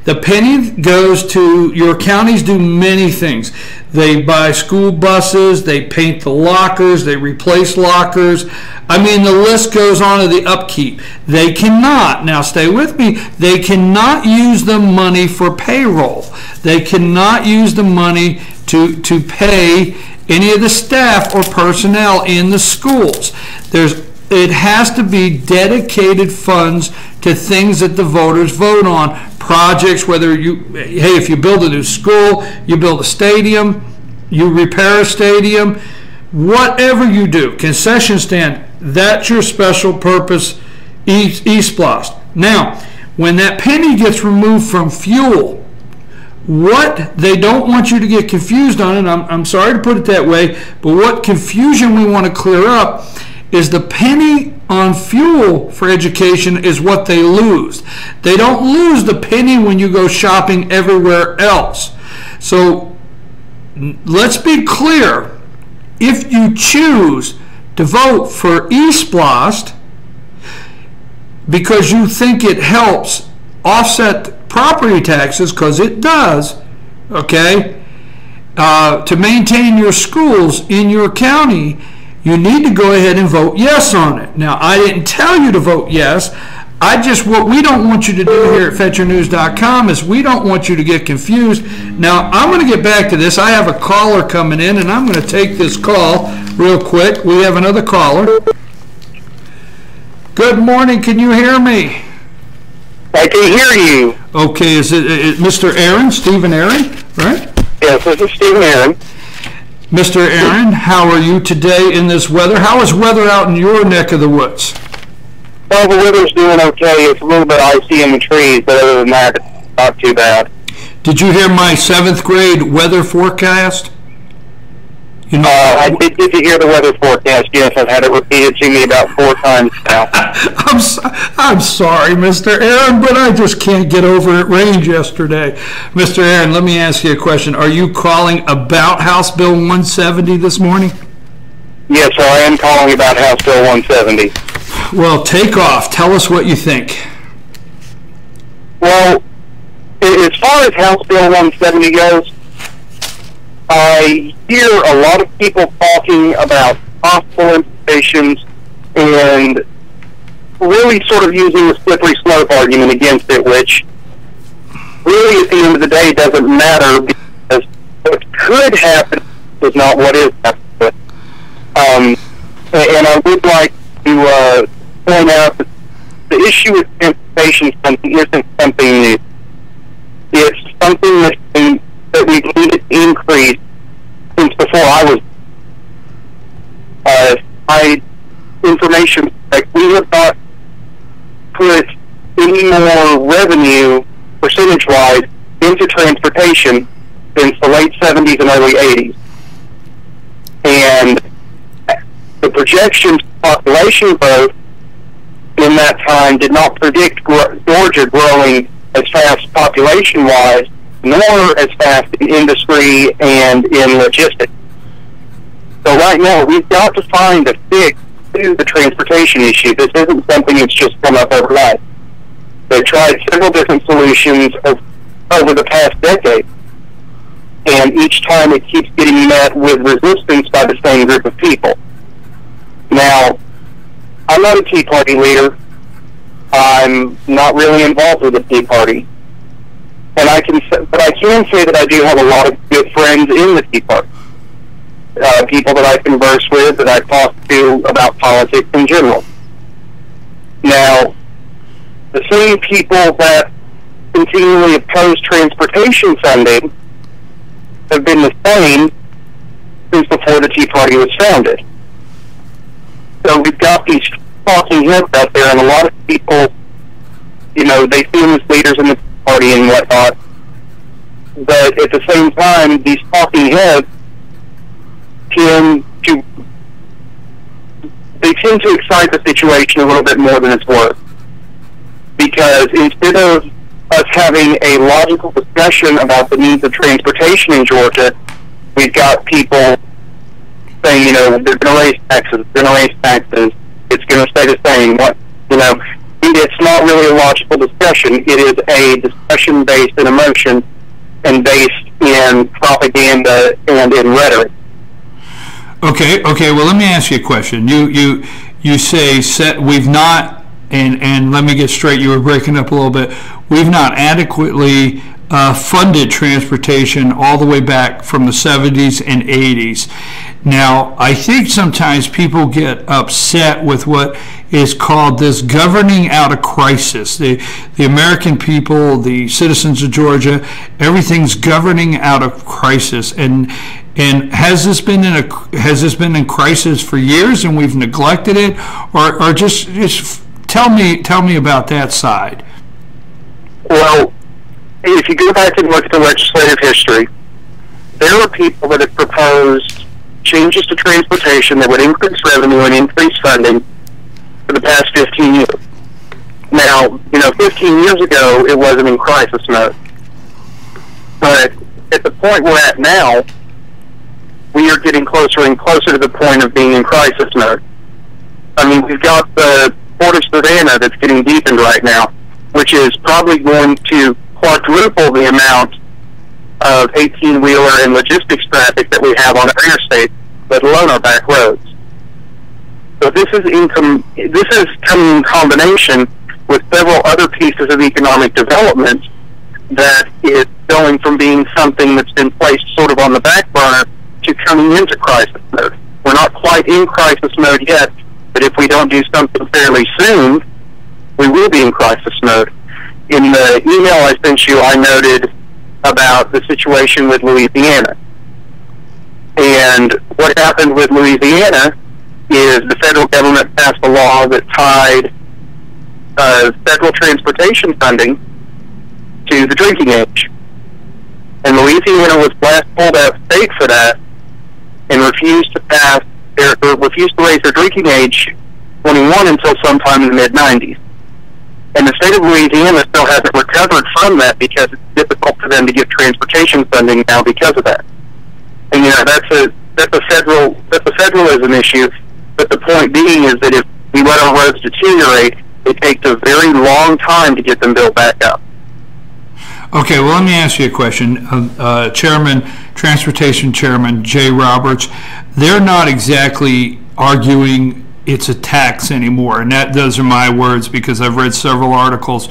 A: the penny goes to, your counties do many things. They buy school buses, they paint the lockers, they replace lockers. I mean, the list goes on to the upkeep. They cannot, now stay with me, they cannot use the money for payroll. They cannot use the money to pay any of the staff or personnel in the schools. It has to be dedicated funds to things that the voters vote on. Projects, whether if you build a new school, you build a stadium, you repair a stadium, whatever you do, concession stand, that's your special purpose E-SPLOST. Now, when that penny gets removed from fuel, what they don't want you to get confused on, and I'm sorry to put it that way, but what confusion we want to clear up is the penny on fuel for education is what they lose. They don't lose the penny when you go shopping everywhere else. So let's be clear. If you choose to vote for E-SPLOST because you think it helps offset property taxes, because it does, okay, to maintain your schools in your county, you need to go ahead and vote yes on it. Now, I didn't tell you to vote yes. What we don't want you to do here at FetcherNews.com is we don't want you to get confused. Now, I'm going to get back to this. I have a caller coming in, and I'm going to take this call real quick. We have another caller. Good morning. Can you hear me?
C: I can hear you.
A: Okay. Is it Mr. Aaron, Stephen Aaron, right?
C: Yes, this is Stephen Aaron.
A: Mr. Aaron, how are you today in this weather? How is weather out in your neck of the woods?
C: Well, the weather's doing okay. It's a little bit icy in the trees, but other than that, it's not too bad.
A: Did you hear my 7th grade weather forecast? You know,
C: I did get to hear the weather forecast, yes. I've had it repeated to me about 4 times now.
A: I'm sorry, Mr. Aaron, but I just can't get over it rained yesterday. Mr. Aaron, let me ask you a question. Are you calling about House Bill 170 this morning?
C: Yes, sir, I am calling about House Bill 170.
A: Well, take off. Tell us what you think.
C: Well, as far as House Bill 170 goes, I hear a lot of people talking about possible implications and really sort of using the slippery slope argument against it, which really at the end of the day doesn't matter, because what could happen is not what is happening. And I would like to point out that the issue with transportation isn't something new. It's something that we've needed to increase since before I was transportation since the late 70s and early 80s. And the projections for population growth in that time did not predict Georgia growing as fast population-wise, nor as fast in industry and in logistics. So right now, we've got to find a fix to the transportation issue. This isn't something that's just come up overnight. They've tried several different solutions over the past decade, and each time it keeps getting met with resistance by the same group of people. Now, I'm not a Tea Party leader. I'm not really involved with the Tea Party. But I can say that I do have a lot of good friends in the Tea Party. People that I converse with, that I talk to about politics in general. Now, the same people that continually oppose transportation funding have been the same since before the Tea Party was founded. So we've got these talking heads out there, and a lot of people, you know, they see them as leaders in the party and whatnot, but at the same time, these talking heads tend to excite the situation a little bit more than it's worth. Because instead of us having a logical discussion about the needs of transportation in Georgia, we've got people saying, you know, they're going to raise taxes, it's going to stay the same. It's not really a logical discussion. It is a discussion based in emotion and based in propaganda and in rhetoric.
A: Okay. Well, let me ask you a question. You say we've not, and let me get straight. You were breaking up a little bit. We've not adequately funded transportation all the way back from the 70s and 80s. Now, I think sometimes people get upset with what is called this governing out of crisis. The American people, the citizens of Georgia, everything's governing out of crisis. And has this been in crisis for years and we've neglected it, or just tell me about that side?
C: Well, if you go back and look at the legislative history, there are people that have proposed changes to transportation that would increase revenue and increase funding for the past 15 years. Now, 15 years ago, it wasn't in crisis mode. But at the point we're at now, we are getting closer and closer to the point of being in crisis mode. I mean, we've got the Port of Savannah that's getting deepened right now, which is probably going to quadruple the amount of 18-wheeler and logistics traffic that we have on our interstate, let alone our back roads. So this is coming in combination with several other pieces of economic development that is going from being something that's been placed sort of on the back burner to coming into crisis mode. We're not quite in crisis mode yet, but if we don't do something fairly soon, we will be in crisis mode. In the email I sent you, I noted about the situation with Louisiana. And what happened with Louisiana is the federal government passed a law that tied federal transportation funding to the drinking age. And Louisiana was last pulled out of state for that and refused to raise their drinking age 21 until sometime in the mid-90s. And the state of Louisiana still hasn't recovered from that because it's difficult for them to get transportation funding now because of that. And that's a federalism issue. But the point being is that if we let our roads deteriorate, it takes a very long time to get them built back up.
A: Okay, well, let me ask you a question. Transportation Chairman Jay Roberts, they're not exactly arguing it's a tax anymore, and those are my words because I've read several articles,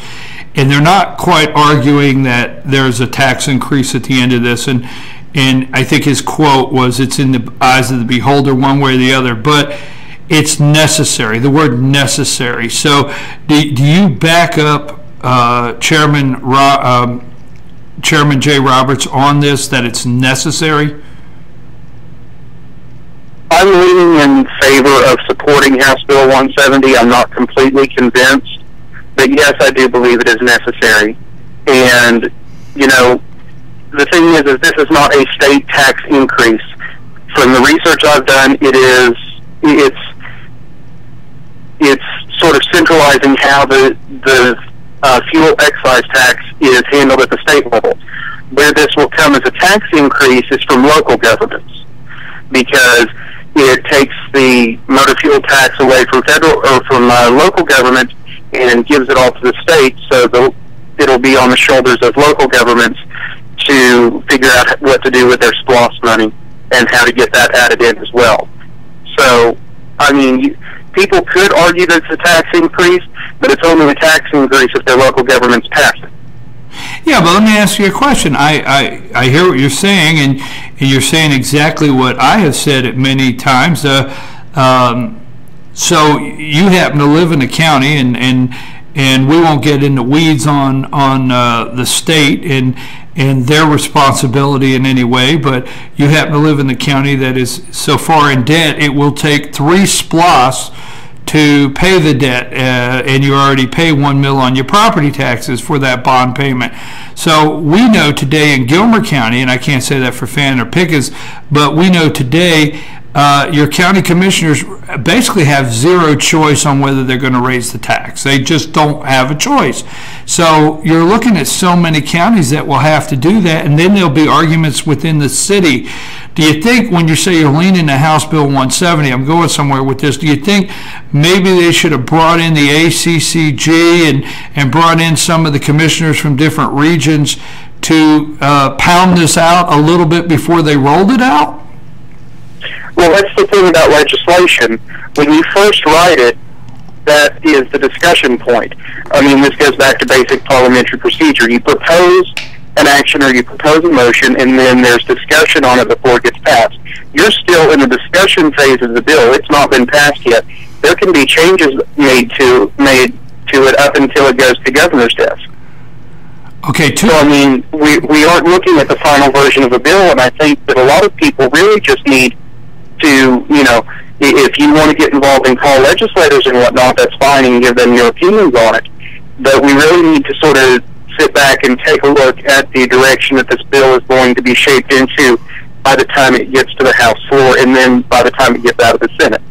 A: and they're not quite arguing that there's a tax increase at the end of this, and I think his quote was, it's in the eyes of the beholder one way or the other, but it's necessary, the word necessary. So do you back up Chairman Jay Roberts on this, that it's necessary?
C: I'm leaning in favor of supporting House Bill 170. I'm not completely convinced, but yes, I do believe it is necessary. And, the thing is this is not a state tax increase. From the research I've done, it's sort of centralizing how the fuel excise tax is handled at the state level. Where this will come as a tax increase is from local governments, because it takes the motor fuel tax away from federal or from local government and gives it all to the state. So it'll be on the shoulders of local governments to figure out what to do with their SPLOST money and how to get that added in as well. So, I mean, people could argue that it's a tax increase, but it's only a tax increase if their local governments pass it.
A: Yeah, but let me ask you a question. I hear what you're saying, and you're saying exactly what I have said it many times. So you happen to live in a county, and we won't get into weeds on the state and their responsibility in any way, but you happen to live in the county that is so far in debt, it will take 3 SPLOSTs to pay the debt, and you already pay $1 million on your property taxes for that bond payment. So we know today in Gilmer County, and I can't say that for Fannin or Pickens, but we know today your county commissioners basically have zero choice on whether they're going to raise the tax. They just don't have a choice. So you're looking at so many counties that will have to do that, and then there'll be arguments within the city. Do you think, when you say you're leaning to House Bill 170, I'm going somewhere with this, do you think maybe they should have brought in the ACCG and brought in some of the commissioners from different regions to pound this out a little bit before they rolled it out?
C: Well, that's the thing about legislation. When you first write it, that is the discussion point. I mean, this goes back to basic parliamentary procedure. You propose an action or you propose a motion, and then there's discussion on it before it gets passed. You're still in the discussion phase of the bill. It's not been passed yet. There can be changes made to it up until it goes to governor's desk.
A: Okay,
C: So, I mean, we aren't looking at the final version of a bill, and I think that a lot of people really just need to, if you want to get involved and call legislators and whatnot, that's fine, and give them your opinions on it. But we really need to sort of sit back and take a look at the direction that this bill is going to be shaped into by the time it gets to the House floor, and then by the time it gets out of the Senate.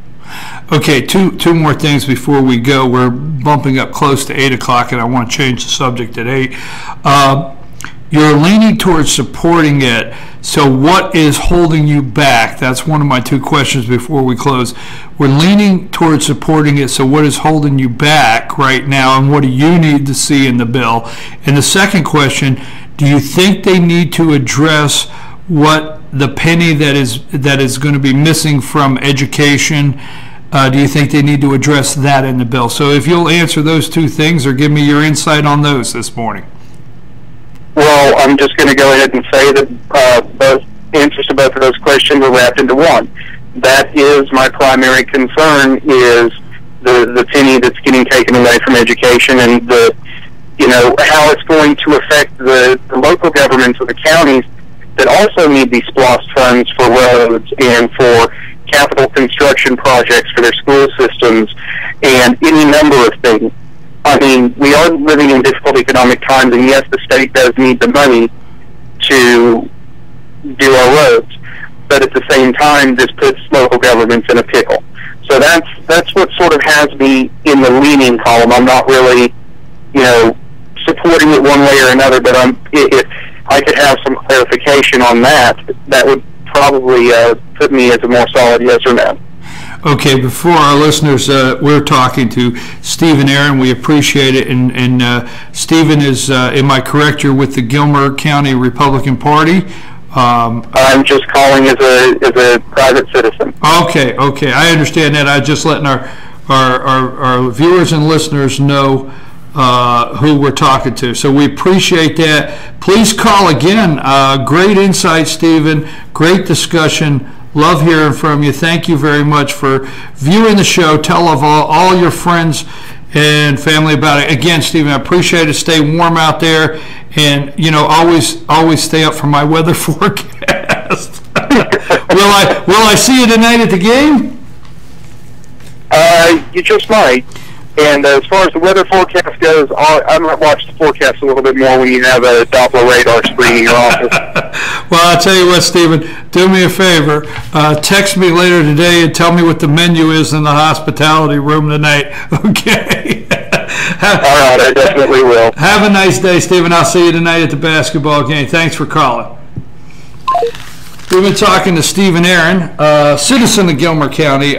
A: Okay, two more things before we go. We're bumping up close to 8 o'clock, and I want to change the subject at 8. You're leaning towards supporting it, so what is holding you back? That's one of my 2 questions before we close. We're leaning towards supporting it, so what is holding you back right now, and what do you need to see in the bill? And the second question, do you think they need to address what the penny that is going to be missing from education? Do you think they need to address that in the bill? So if you'll answer those 2 things, or give me your insight on those this morning.
C: Well, I'm just going to go ahead and say that both answers to both of those questions are wrapped into one. That is my primary concern, is the penny that's getting taken away from education, and how it's going to affect the local governments of the counties that also need these SPLOST funds for roads and for capital construction projects for their school systems and any number of things. I mean, we are living in difficult economic times, and yes, the state does need the money to do our roads, but at the same time, this puts local governments in a pickle. So that's what sort of has me in the leaning column. I'm not really, supporting it one way or another, but if I could have some clarification on that, that would probably put me as a more solid yes or no.
A: Okay, before our listeners, we're talking to Stephen Aaron. We appreciate it. And Stephen is, am I correct, you're with the Gilmer County Republican Party?
C: I'm just calling as a private citizen.
A: Okay, I understand that. I'm just letting our viewers and listeners know who we're talking to. So we appreciate that. Please call again. Great insight, Stephen. Great discussion. Love hearing from you. Thank you very much for viewing the show. Tell all your friends and family about it. Again, Stephen, I appreciate it. Stay warm out there, and always stay up for my weather forecast. Will I see you tonight at the game?
C: You just might. And as far as the weather forecast goes, I might watch the forecast a little bit more when you have a Doppler radar screen in your office.
A: Well, I'll tell you what, Stephen, do me a favor. Text me later today and tell me what the menu is in the hospitality room tonight, okay?
C: All right, I definitely will.
A: Have a nice day, Stephen. I'll see you tonight at the basketball game. Thanks for calling. We've been talking to Stephen Aaron, citizen of Gilmer County.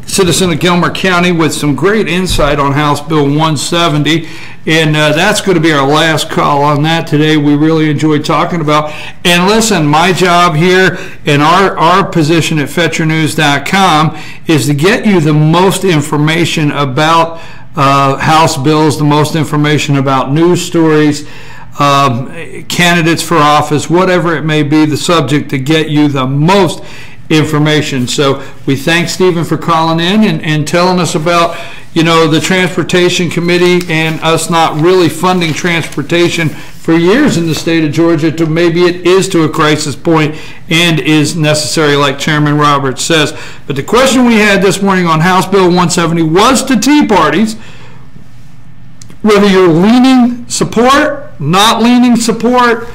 A: Citizen of Gilmer County with some great insight on House Bill 170, and that's going to be our last call on that today. We really enjoyed talking about. And listen, my job here and our position at FetcherNews.com is to get you the most information about House bills, the most information about news stories, candidates for office, whatever it may be, the subject, to get you the most information. So we thank Stephen for calling in and telling us about, the Transportation Committee and us not really funding transportation for years in the state of Georgia to maybe it is to a crisis point and is necessary, like Chairman Roberts says. But the question we had this morning on House Bill 170 was to Tea Parties, whether you're leaning support, not leaning support,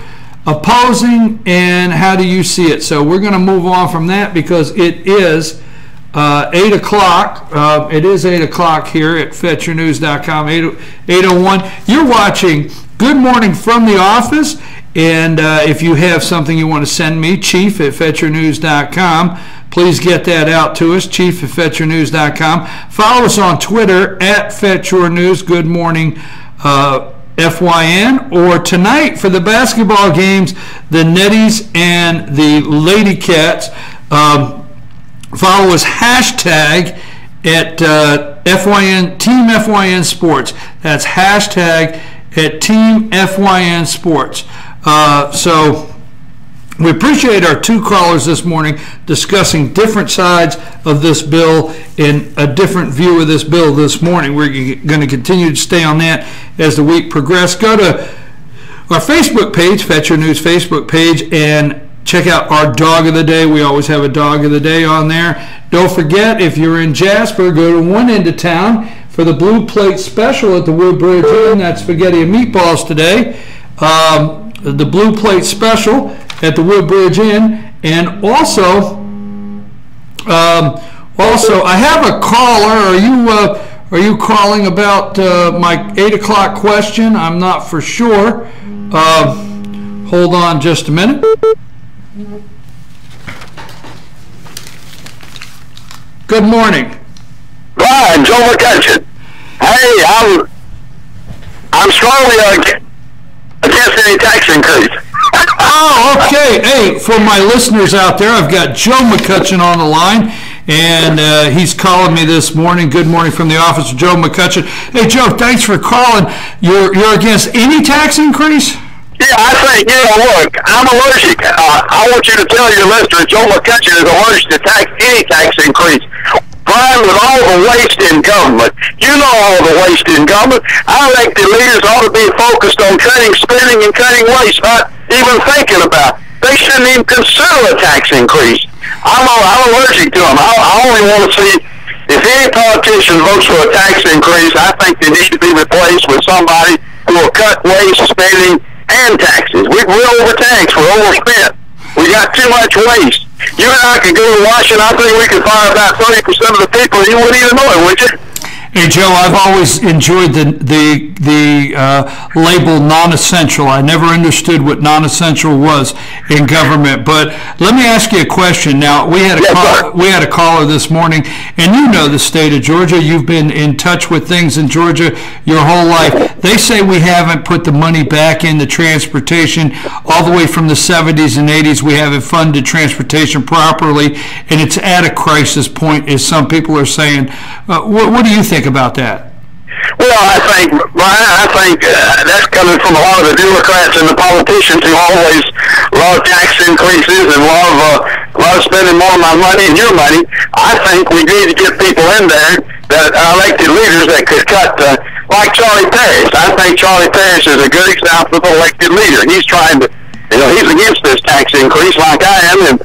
A: opposing, and how do you see it? So we're going to move on from that because it is 8 o'clock. It is 8 o'clock here at FetcherNews.com, 8:01. You're watching Good Morning from the Office, and if you have something you want to send me, Chief at FetcherNews.com, please get that out to us, Chief at FetcherNews.com. Follow us on Twitter at FetcherNews. Good morning, FYN, or tonight for the basketball games, the Netties and the Lady Cats. Follow us hashtag at FYN, Team FYN Sports. That's hashtag at Team FYN Sports. So we appreciate our two callers this morning discussing different sides of this bill and a different view of this bill this morning. We're going to continue to stay on that as the week progresses. Go to our Facebook page, Fetcher News Facebook page, and check out our Dog of the Day. We always have a Dog of the Day on there. Don't forget, if you're in Jasper, go to one end of town for the Blue Plate Special at the Woodbridge Inn. That's spaghetti and meatballs today. The Blue Plate Special at the Woodbridge Inn. And also I have a caller. Are you calling about my 8 o'clock question? I'm not for sure. Hold on just a minute. Good morning.
C: Brian, Joe McCutcheon. Hey, I'm strongly against any tax increase.
A: Oh, okay. Hey, for my listeners out there, I've got Joe McCutcheon on the line, and he's calling me this morning. Good morning from the office of Joe McCutcheon. Hey, Joe, thanks for calling. You're against any tax increase?
C: Yeah, I think, look, I'm allergic. I want you to tell your listeners Joe McCutcheon is allergic to any tax increase. Brian, with all the waste in government, all the waste in government, our elected leaders ought to be focused on cutting spending and cutting waste, not even thinking about it. They shouldn't even consider a tax increase. I'm allergic to them. I only want to see, if any politician votes for a tax increase, I think they need to be replaced with somebody who will cut waste, spending, and taxes. We're overtaxed. We're overspent. We got too much waste. You and I could go to Washington. I think we could fire about 30% of the people. You wouldn't even know it, would you?
A: Hey, Joe, I've always enjoyed the label non-essential. I never understood what non-essential was in government. But let me ask you a question. Now, we had a caller this morning, and you know the state of Georgia. You've been in touch with things in Georgia your whole life. They say we haven't put the money back into transportation all the way from the 70s and 80s. We haven't funded transportation properly, and it's at a crisis point, as some people are saying. What do you think about that?
C: Well, I think, Brian, that's coming from a lot of the bureaucrats and the politicians who always love tax increases and love spending more of my money and your money. I think we need to get people in there that are elected leaders that could cut, like Charlie Parrish. I think Charlie Parrish is a good example of an elected leader. He's trying to, he's against this tax increase like I am, and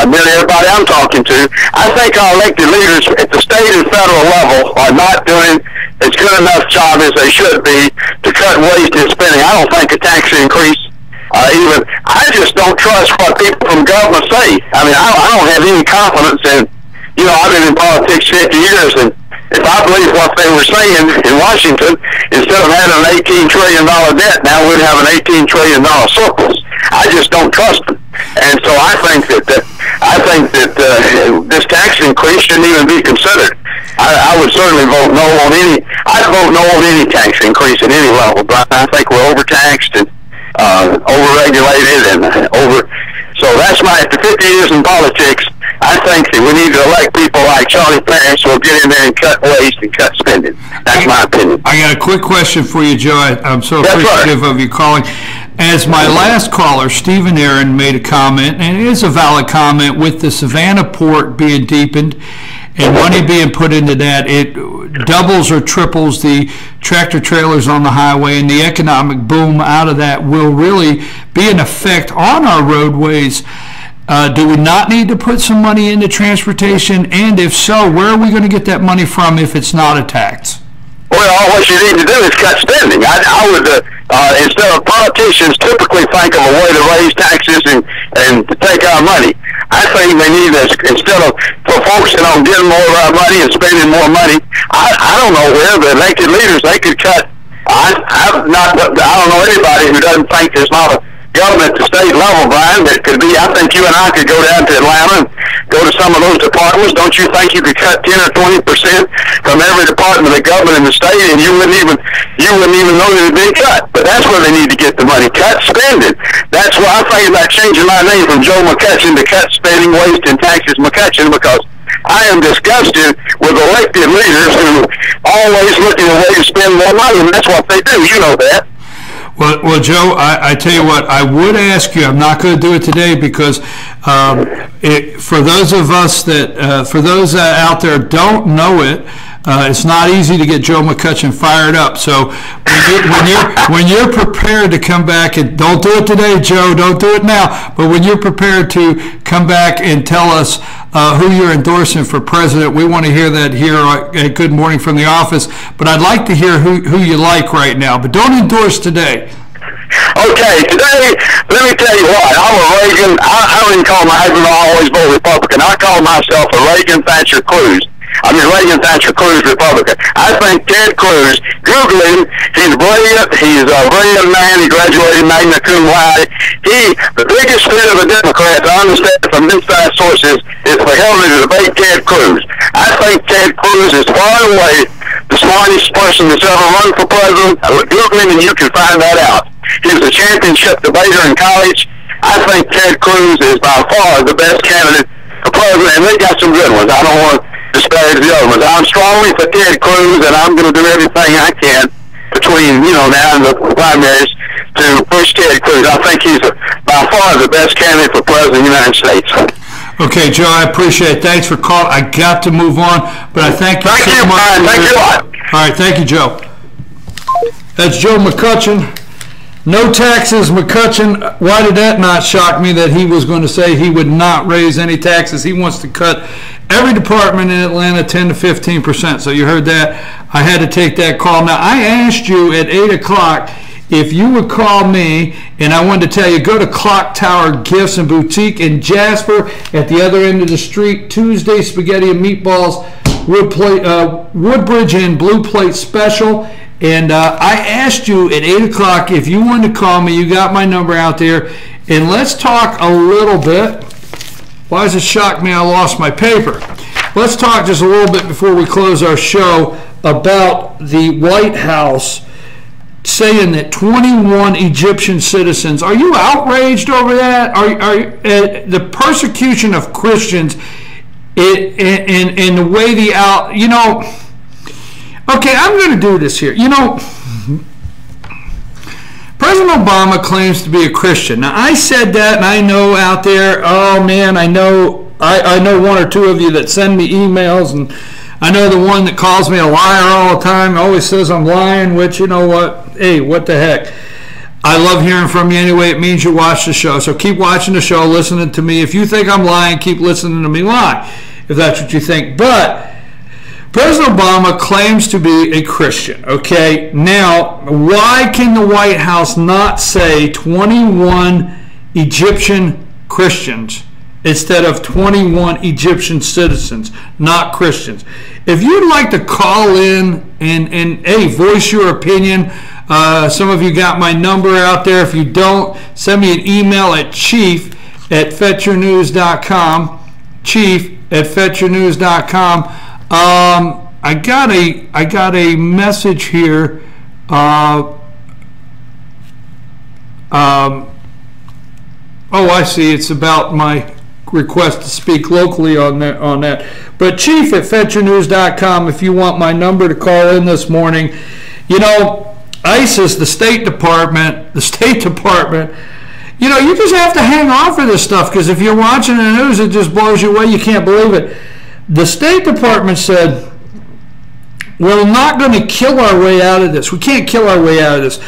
C: nearly everybody I'm talking to. I think our elected leaders at the state and federal level are not doing as good enough job as they should be to cut waste and spending. I don't think a tax increase I just don't trust what people from government say. I mean, I don't have any confidence in, I've been in politics 50 years, and if I believe what they were saying in Washington, instead of having an $18 trillion debt, now we'd have an $18 trillion surplus. I just don't trust them. And so I think that this tax increase shouldn't even be considered. I would certainly vote no on any. I'd vote no on any tax increase at any level. But I think we're overtaxed and overregulated and So that's after 50 years in politics, I think that we need to elect people like Charlie Pants who will get in there and cut waste and cut spending. That's my opinion.
A: I got a quick question for you, Joe. I'm so appreciative of you calling. As my last caller, Stephen Aaron, made a comment, and it is a valid comment, with the Savannah port being deepened and money being put into that, it doubles or triples the tractor trailers on the highway, and the economic boom out of that will really be an effect on our roadways. Do we not need to put some money into transportation? And if so, where are we going to get that money from if it's not a tax?
C: Well, what you need to do is cut spending. I would, instead of politicians typically think of a way to raise taxes and to take our money, I think they need to, instead of focusing on getting more of our money and spending more money, I don't know where the elected leaders, they could cut. I don't know anybody who doesn't think there's not a government at the state level, Brian, that could be. I think you and I could go down to Atlanta and go to some of those departments. Don't you think you could cut 10 or 20% from every department of the government in the state, and you wouldn't even know that it had been cut? But that's where they need to get the money. Cut spending. That's why I think about changing my name from Joe McCutcheon to Cut Spending, Waste, and Taxes McCutcheon, because I am disgusted with elected leaders who always looking at a way to spend more money, and that's what they do. You know that.
A: Well, Joe, I tell you what, I would ask you, I'm not going to do it today because for those of us that, for those out there don't know it, it's not easy to get Joe McCutcheon fired up. So when you're prepared to come back, and don't do it today, Joe, don't do it now, but when you're prepared to come back and tell us who you're endorsing for president, we want to hear that here at Good Morning from the Office. But I'd like to hear who you like right now, but don't endorse today.
C: Okay, today, let me tell you what, I'm a Reagan, I don't even call my husband, I always vote Republican. I call myself a Reagan Thatcher Cruz. I mean, Reagan Thatcher Cruz Republican. I think Ted Cruz, Google him, he's brilliant, he's a brilliant man, he graduated magna cum laude. The biggest fear of the Democrats, I understand from inside sources, is for Hillary to debate Ted Cruz. I think Ted Cruz is far and away the smartest person that's ever run for president. Google him and you can find that out. He was a championship debater in college. I think Ted Cruz is by far the best candidate for president, and they got some good ones. I don't want to disparage the other ones. I'm strongly for Ted Cruz, and I'm going to do everything I can between, now and the primaries to push Ted Cruz. I think he's by far the best candidate for president of the United States.
A: Okay, Joe, I appreciate it. Thanks for calling. I got to move on, but I thank you so much.
C: Thank you, Brian.
A: All right, thank you, Joe. That's Joe McCutcheon. No taxes, McCutcheon. Why did that not shock me that he was going to say he would not raise any taxes? He wants to cut every department in Atlanta 10 to 15%. So you heard that. I had to take that call. Now, I asked you at 8 o'clock if you would call me, and I wanted to tell you, go to Clock Tower Gifts and Boutique in Jasper at the other end of the street. Tuesday, spaghetti and meatballs, Woodbridge and Blue Plate special. And I asked you at 8 o'clock if you wanted to call me. You got my number out there. And let's talk a little bit. Why does it shock me I lost my paper? Let's talk just a little bit before we close our show about the White House saying that 21 Egyptian citizens. Are you outraged over that? Are the persecution of Christians in the way Okay, I'm going to do this here. President Obama claims to be a Christian. Now, I said that, and I know out there, oh man, I know one or two of you that send me emails, and I know the one that calls me a liar all the time, always says I'm lying, which, you know what, hey, what the heck. I love hearing from you anyway. It means you watch the show. So keep watching the show, listening to me. If you think I'm lying, keep listening to me lie, if that's what you think. But President Obama claims to be a Christian, okay? Now, why can the White House not say 21 Egyptian Christians instead of 21 Egyptian citizens, not Christians? If you'd like to call in and hey, voice your opinion, some of you got my number out there. If you don't, send me an email at chief@fetchernews.com, chief@fetchernews.com. I got a message here. Oh, I see. It's about my request to speak locally on that. But chief@fetchernews.com if you want my number to call in this morning. You know, ISIS, the State Department, you know, you just have to hang on for this stuff, because if you're watching the news, it just blows you away. You can't believe it. The State Department said, we're not going to kill our way out of this. We can't kill our way out of this.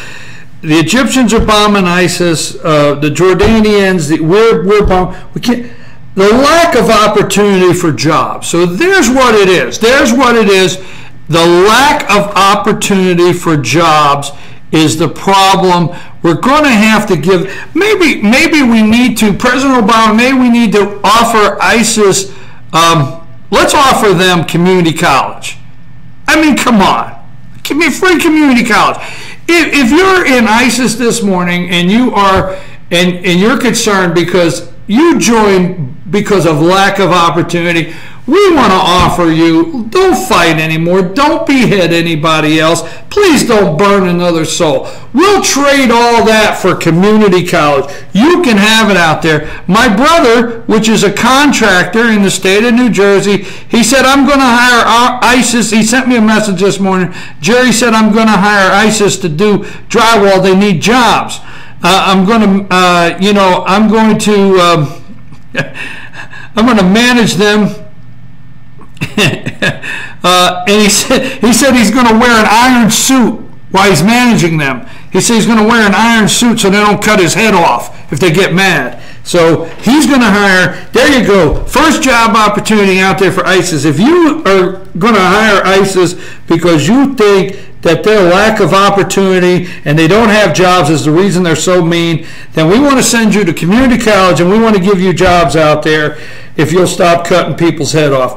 A: The Egyptians are bombing ISIS. The Jordanians, we're bombing. We can't. The lack of opportunity for jobs. So there's what it is. There's what it is. The lack of opportunity for jobs is the problem. We're going to have to give. Maybe we need to. President Obama. Maybe we need to offer ISIS. Let's offer them community college. I mean, come on. Give me free community college. If you're in ISIS this morning and you are and you're concerned because you joined because of lack of opportunity, we want to offer you, don't fight anymore. Don't behead anybody else. Please don't burn another soul. We'll trade all that for community college. You can have it out there. My brother, which is a contractor in the state of New Jersey, he said, I'm going to hire ISIS. He sent me a message this morning. Jerry said, I'm going to hire ISIS to do drywall. They need jobs. I'm going to manage them. And he said he's going to wear an iron suit while he's managing them. He said he's going to wear an iron suit so they don't cut his head off if they get mad. So he's going to hire. There you go. First job opportunity out there for ISIS. If you are going to hire ISIS because you think that their lack of opportunity and they don't have jobs is the reason they're so mean, then we want to send you to community college and we want to give you jobs out there if you'll stop cutting people's head off.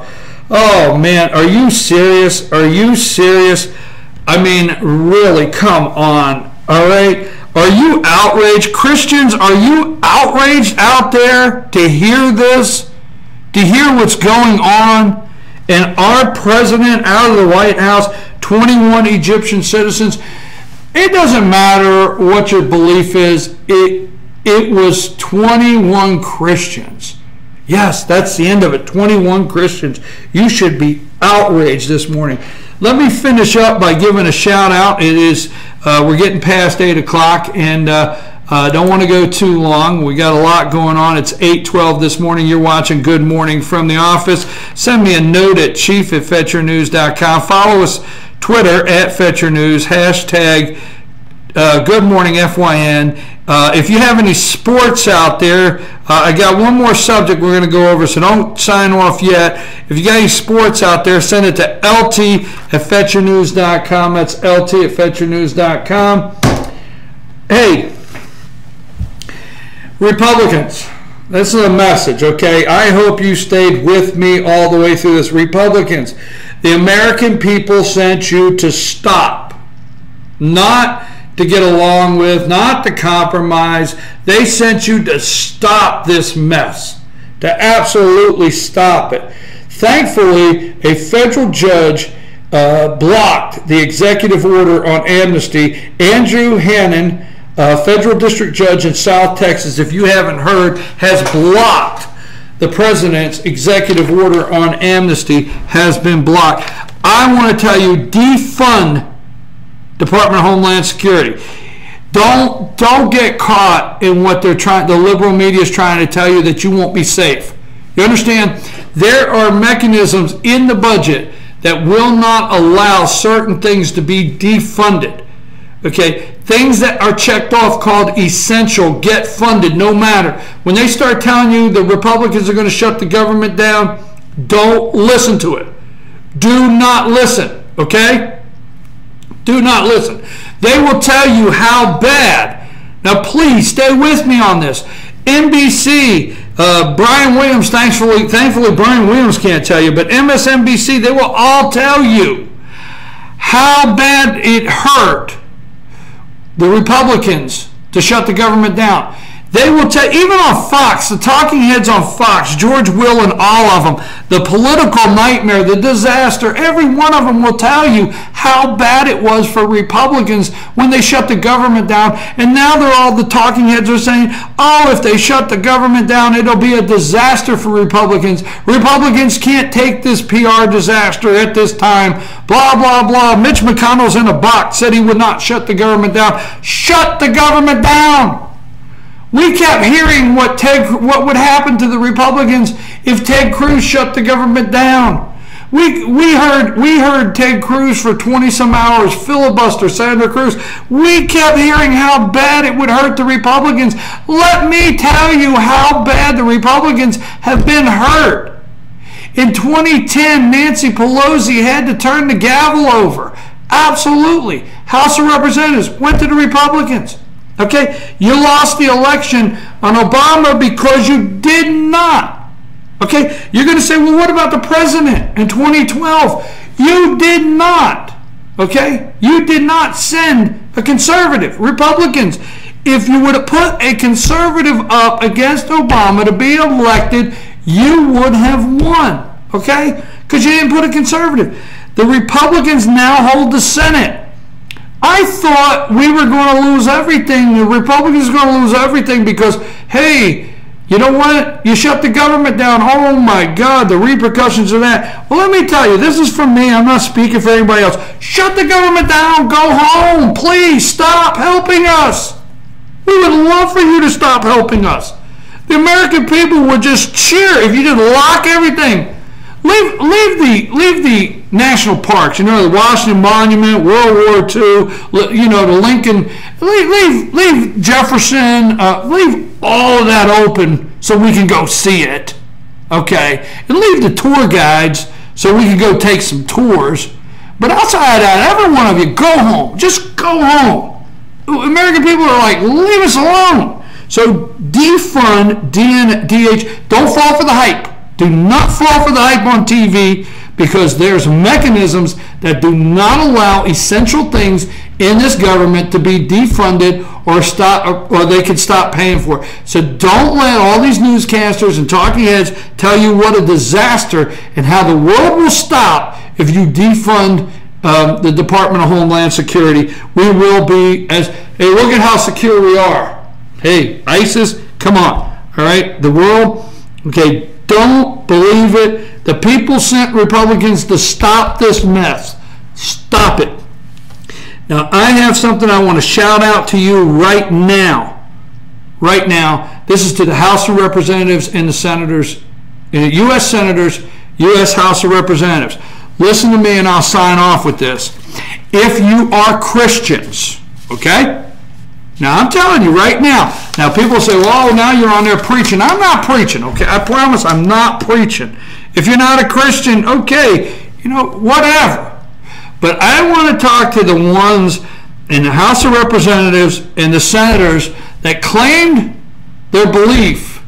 A: Oh, man, are you serious? Are you serious? I mean, really, come on, all right? Are you outraged? Christians, are you outraged out there to hear this? To hear what's going on? And our president out of the White House, 21 Egyptian citizens. It doesn't matter what your belief is. It was 21 Christians. Yes, that's the end of it. 21 Christians. You should be outraged this morning. Let me finish up by giving a shout out. It is we're getting past 8 o'clock and don't want to go too long. We got a lot going on. It's 8:12 this morning. You're watching Good Morning from the Office. Send me a note at chief@fetchernews.com. Follow us Twitter @FetcherNews, hashtag Good Morning FYN. If you have any sports out there, I got one more subject we're going to go over, so don't sign off yet. If you got any sports out there, send it to LT@FetcherNews.com. That's LT@FetcherNews.com. Hey, Republicans, this is a message, okay? I hope you stayed with me all the way through this. Republicans, the American people sent you to stop, not to get along with, not to compromise. They sent you to stop this mess, to absolutely stop it. Thankfully, a federal judge blocked the executive order on amnesty. Andrew Hannon, federal district judge in South Texas, if you haven't heard, has blocked the president's executive order on amnesty, has been blocked. I want to tell you, defund Department of Homeland Security. Don't get caught in what they're trying. The liberal media is trying to tell you that you won't be safe. You understand? There are mechanisms in the budget that will not allow certain things to be defunded. Okay, things that are checked off called essential get funded no matter. When they start telling you the Republicans are going to shut the government down, don't listen to it. Do not listen, okay? Do not listen. They will tell you how bad. Now, please stay with me on this. NBC, Brian Williams, thankfully Brian Williams can't tell you, but MSNBC, they will all tell you how bad it hurt the Republicans to shut the government down. They will tell, even on Fox, the talking heads on Fox, George Will and all of them, the political nightmare, the disaster, every one of them will tell you how bad it was for Republicans when they shut the government down. And now the talking heads are saying, oh, if they shut the government down, it'll be a disaster for Republicans. Republicans can't take this PR disaster at this time. Blah, blah, blah. Mitch McConnell's in a box, said he would not shut the government down. Shut the government down! We kept hearing what would happen to the Republicans if Ted Cruz shut the government down. We heard Ted Cruz for 20-some hours filibuster Senator Cruz. We kept hearing how bad it would hurt the Republicans. Let me tell you how bad the Republicans have been hurt. In 2010, Nancy Pelosi had to turn the gavel over. Absolutely. House of Representatives went to the Republicans. Okay, you lost the election on Obama because you did not. Okay, you're going to say, well, what about the president in 2012? You did not. Okay, you did not send a conservative. Republicans, if you would have put a conservative up against Obama to be elected, you would have won. Okay, because you didn't put a conservative. The Republicans now hold the Senate. I thought we were going to lose everything. The Republicans are going to lose everything because, hey, you know what? You shut the government down. Oh, my God, the repercussions of that. Well, let me tell you, this is from me. I'm not speaking for anybody else. Shut the government down. Go home. Please stop helping us. We would love for you to stop helping us. The American people would just cheer if you just lock everything. Leave the national parks, you know, the Washington Monument, World War II, you know, the Lincoln, leave Jefferson, leave all of that open so we can go see it, okay? And leave the tour guides so we can go take some tours. But outside of that, every one of you, go home. Just go home. American people are like, leave us alone. So defund DH. Don't fall for the hype. Do not fall for the hype on TV because there's mechanisms that do not allow essential things in this government to be defunded or they can stop paying for it. So don't let all these newscasters and talking heads tell you what a disaster and how the world will stop if you defund the Department of Homeland Security. We will be hey, look at how secure we are. Hey, ISIS, come on. All right, the world, okay. Don't believe it. The people sent Republicans to stop this mess. Stop it. Now, I have something I want to shout out to you right now. Right now. This is to the House of Representatives and the senators, U.S. senators, U.S. House of Representatives. Listen to me and I'll sign off with this. If you are Christians, okay? Now, I'm telling you right now. Now, people say, well, now you're on there preaching. I'm not preaching, okay? I promise I'm not preaching. If you're not a Christian, okay, you know, whatever. But I want to talk to the ones in the House of Representatives and the senators that claimed their belief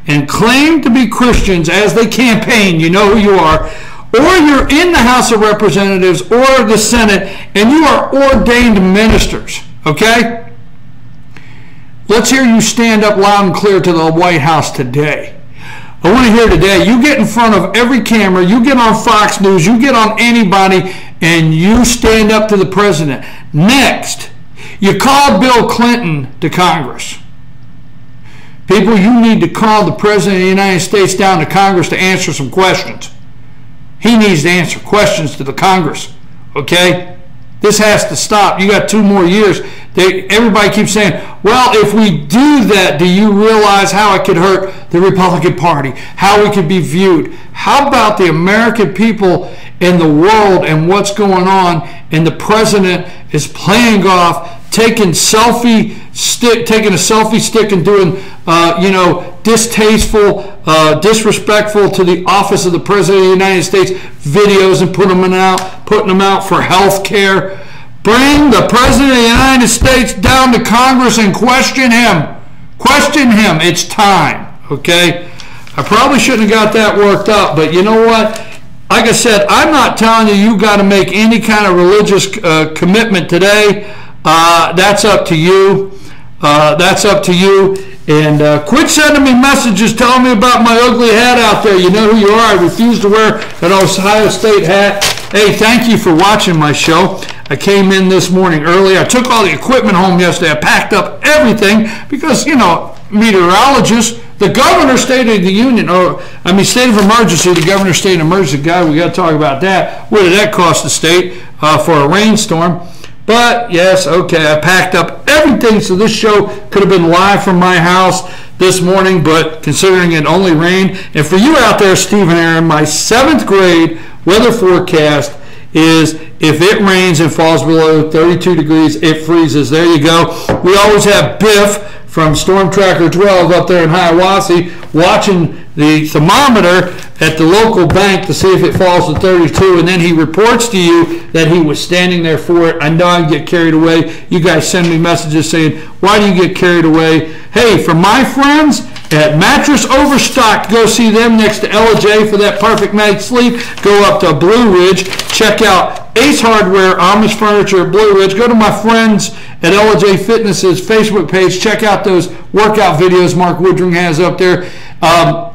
A: and claimed to be Christians as they campaign. You know who you are. Or you're in the House of Representatives or the Senate and you are ordained ministers, okay? Let's hear you stand up loud and clear to the White House today. I want to hear today, you get in front of every camera, you get on Fox News, you get on anybody, and you stand up to the president. Next, you call Bill Clinton to Congress. People, you need to call the President of the United States down to Congress to answer some questions. He needs to answer questions to the Congress, okay? This has to stop. You got 2 more years. Everybody keeps saying, well, if we do that, do you realize how it could hurt the Republican Party? How we could be viewed? How about the American people in the world and what's going on? And the president is playing off taking a selfie stick and doing, distasteful, disrespectful to the office of the President of the United States videos and putting them out for health care. Bring the President of the United States down to Congress and question him. Question him. It's time. Okay? I probably shouldn't have got that worked up, but you know what? Like I said, I'm not telling you got to make any kind of religious commitment today. That's up to you. That's up to you. And quit sending me messages telling me about my ugly hat out there. You know who you are. I refuse to wear an Ohio State hat. Hey, thank you for watching my show. I came in this morning early. I took all the equipment home yesterday. I packed up everything because, meteorologists, the governor, State of the Union, state of emergency, the governor, state of emergency, God, we got to talk about that. What did that cost the state for a rainstorm? But, yes, okay, I packed up everything, so this show could have been live from my house this morning, but considering it only rained, and for you out there, Stephen Aaron, my 7th grade weather forecast is if it rains and falls below 32 degrees, it freezes. There you go. We always have Biff from Storm Tracker 12 up there in Hiawassee watching the thermometer at the local bank to see if it falls to 32, and then he reports to you that he was standing there for it. I know I get carried away. You guys send me messages saying, why do you get carried away? Hey, for my friends at Mattress Overstock, go see them next to LJ for that perfect night's sleep. Go up to Blue Ridge. Check out Ace Hardware, Amish Furniture at Blue Ridge. Go to my friends at LJ Fitness's Facebook page. Check out those workout videos Mark Woodring has up there.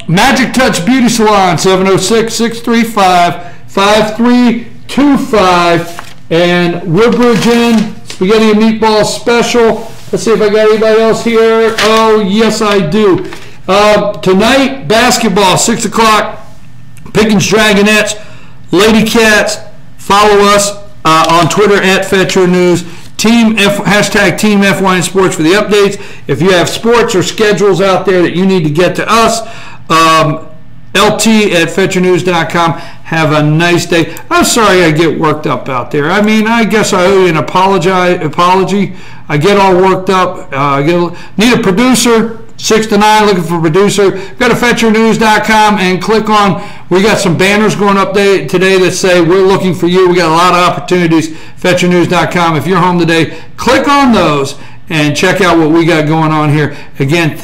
A: Magic Touch Beauty Salon, 706-635-5325. And Woodbridge Inn, Spaghetti and Meatballs Special. Let's see if I got anybody else here. Oh, yes, I do. Tonight, basketball, 6 o'clock. Pickens Dragonettes, Lady Cats. Follow us on Twitter at Fetcher News. Hashtag Team FYN Sports for the updates. If you have sports or schedules out there that you need to get to us, LT at FetcherNews.com. Have a nice day. I'm sorry I get worked up out there. I mean, I guess I owe you an apology. I get all worked up. Need a producer, 6 to 9, looking for a producer. Go to FetcherNews.com and click on, we got some banners going up today that say we're looking for you. We got a lot of opportunities. FetcherNews.com. If you're home today, click on those and check out what we got going on here. Again,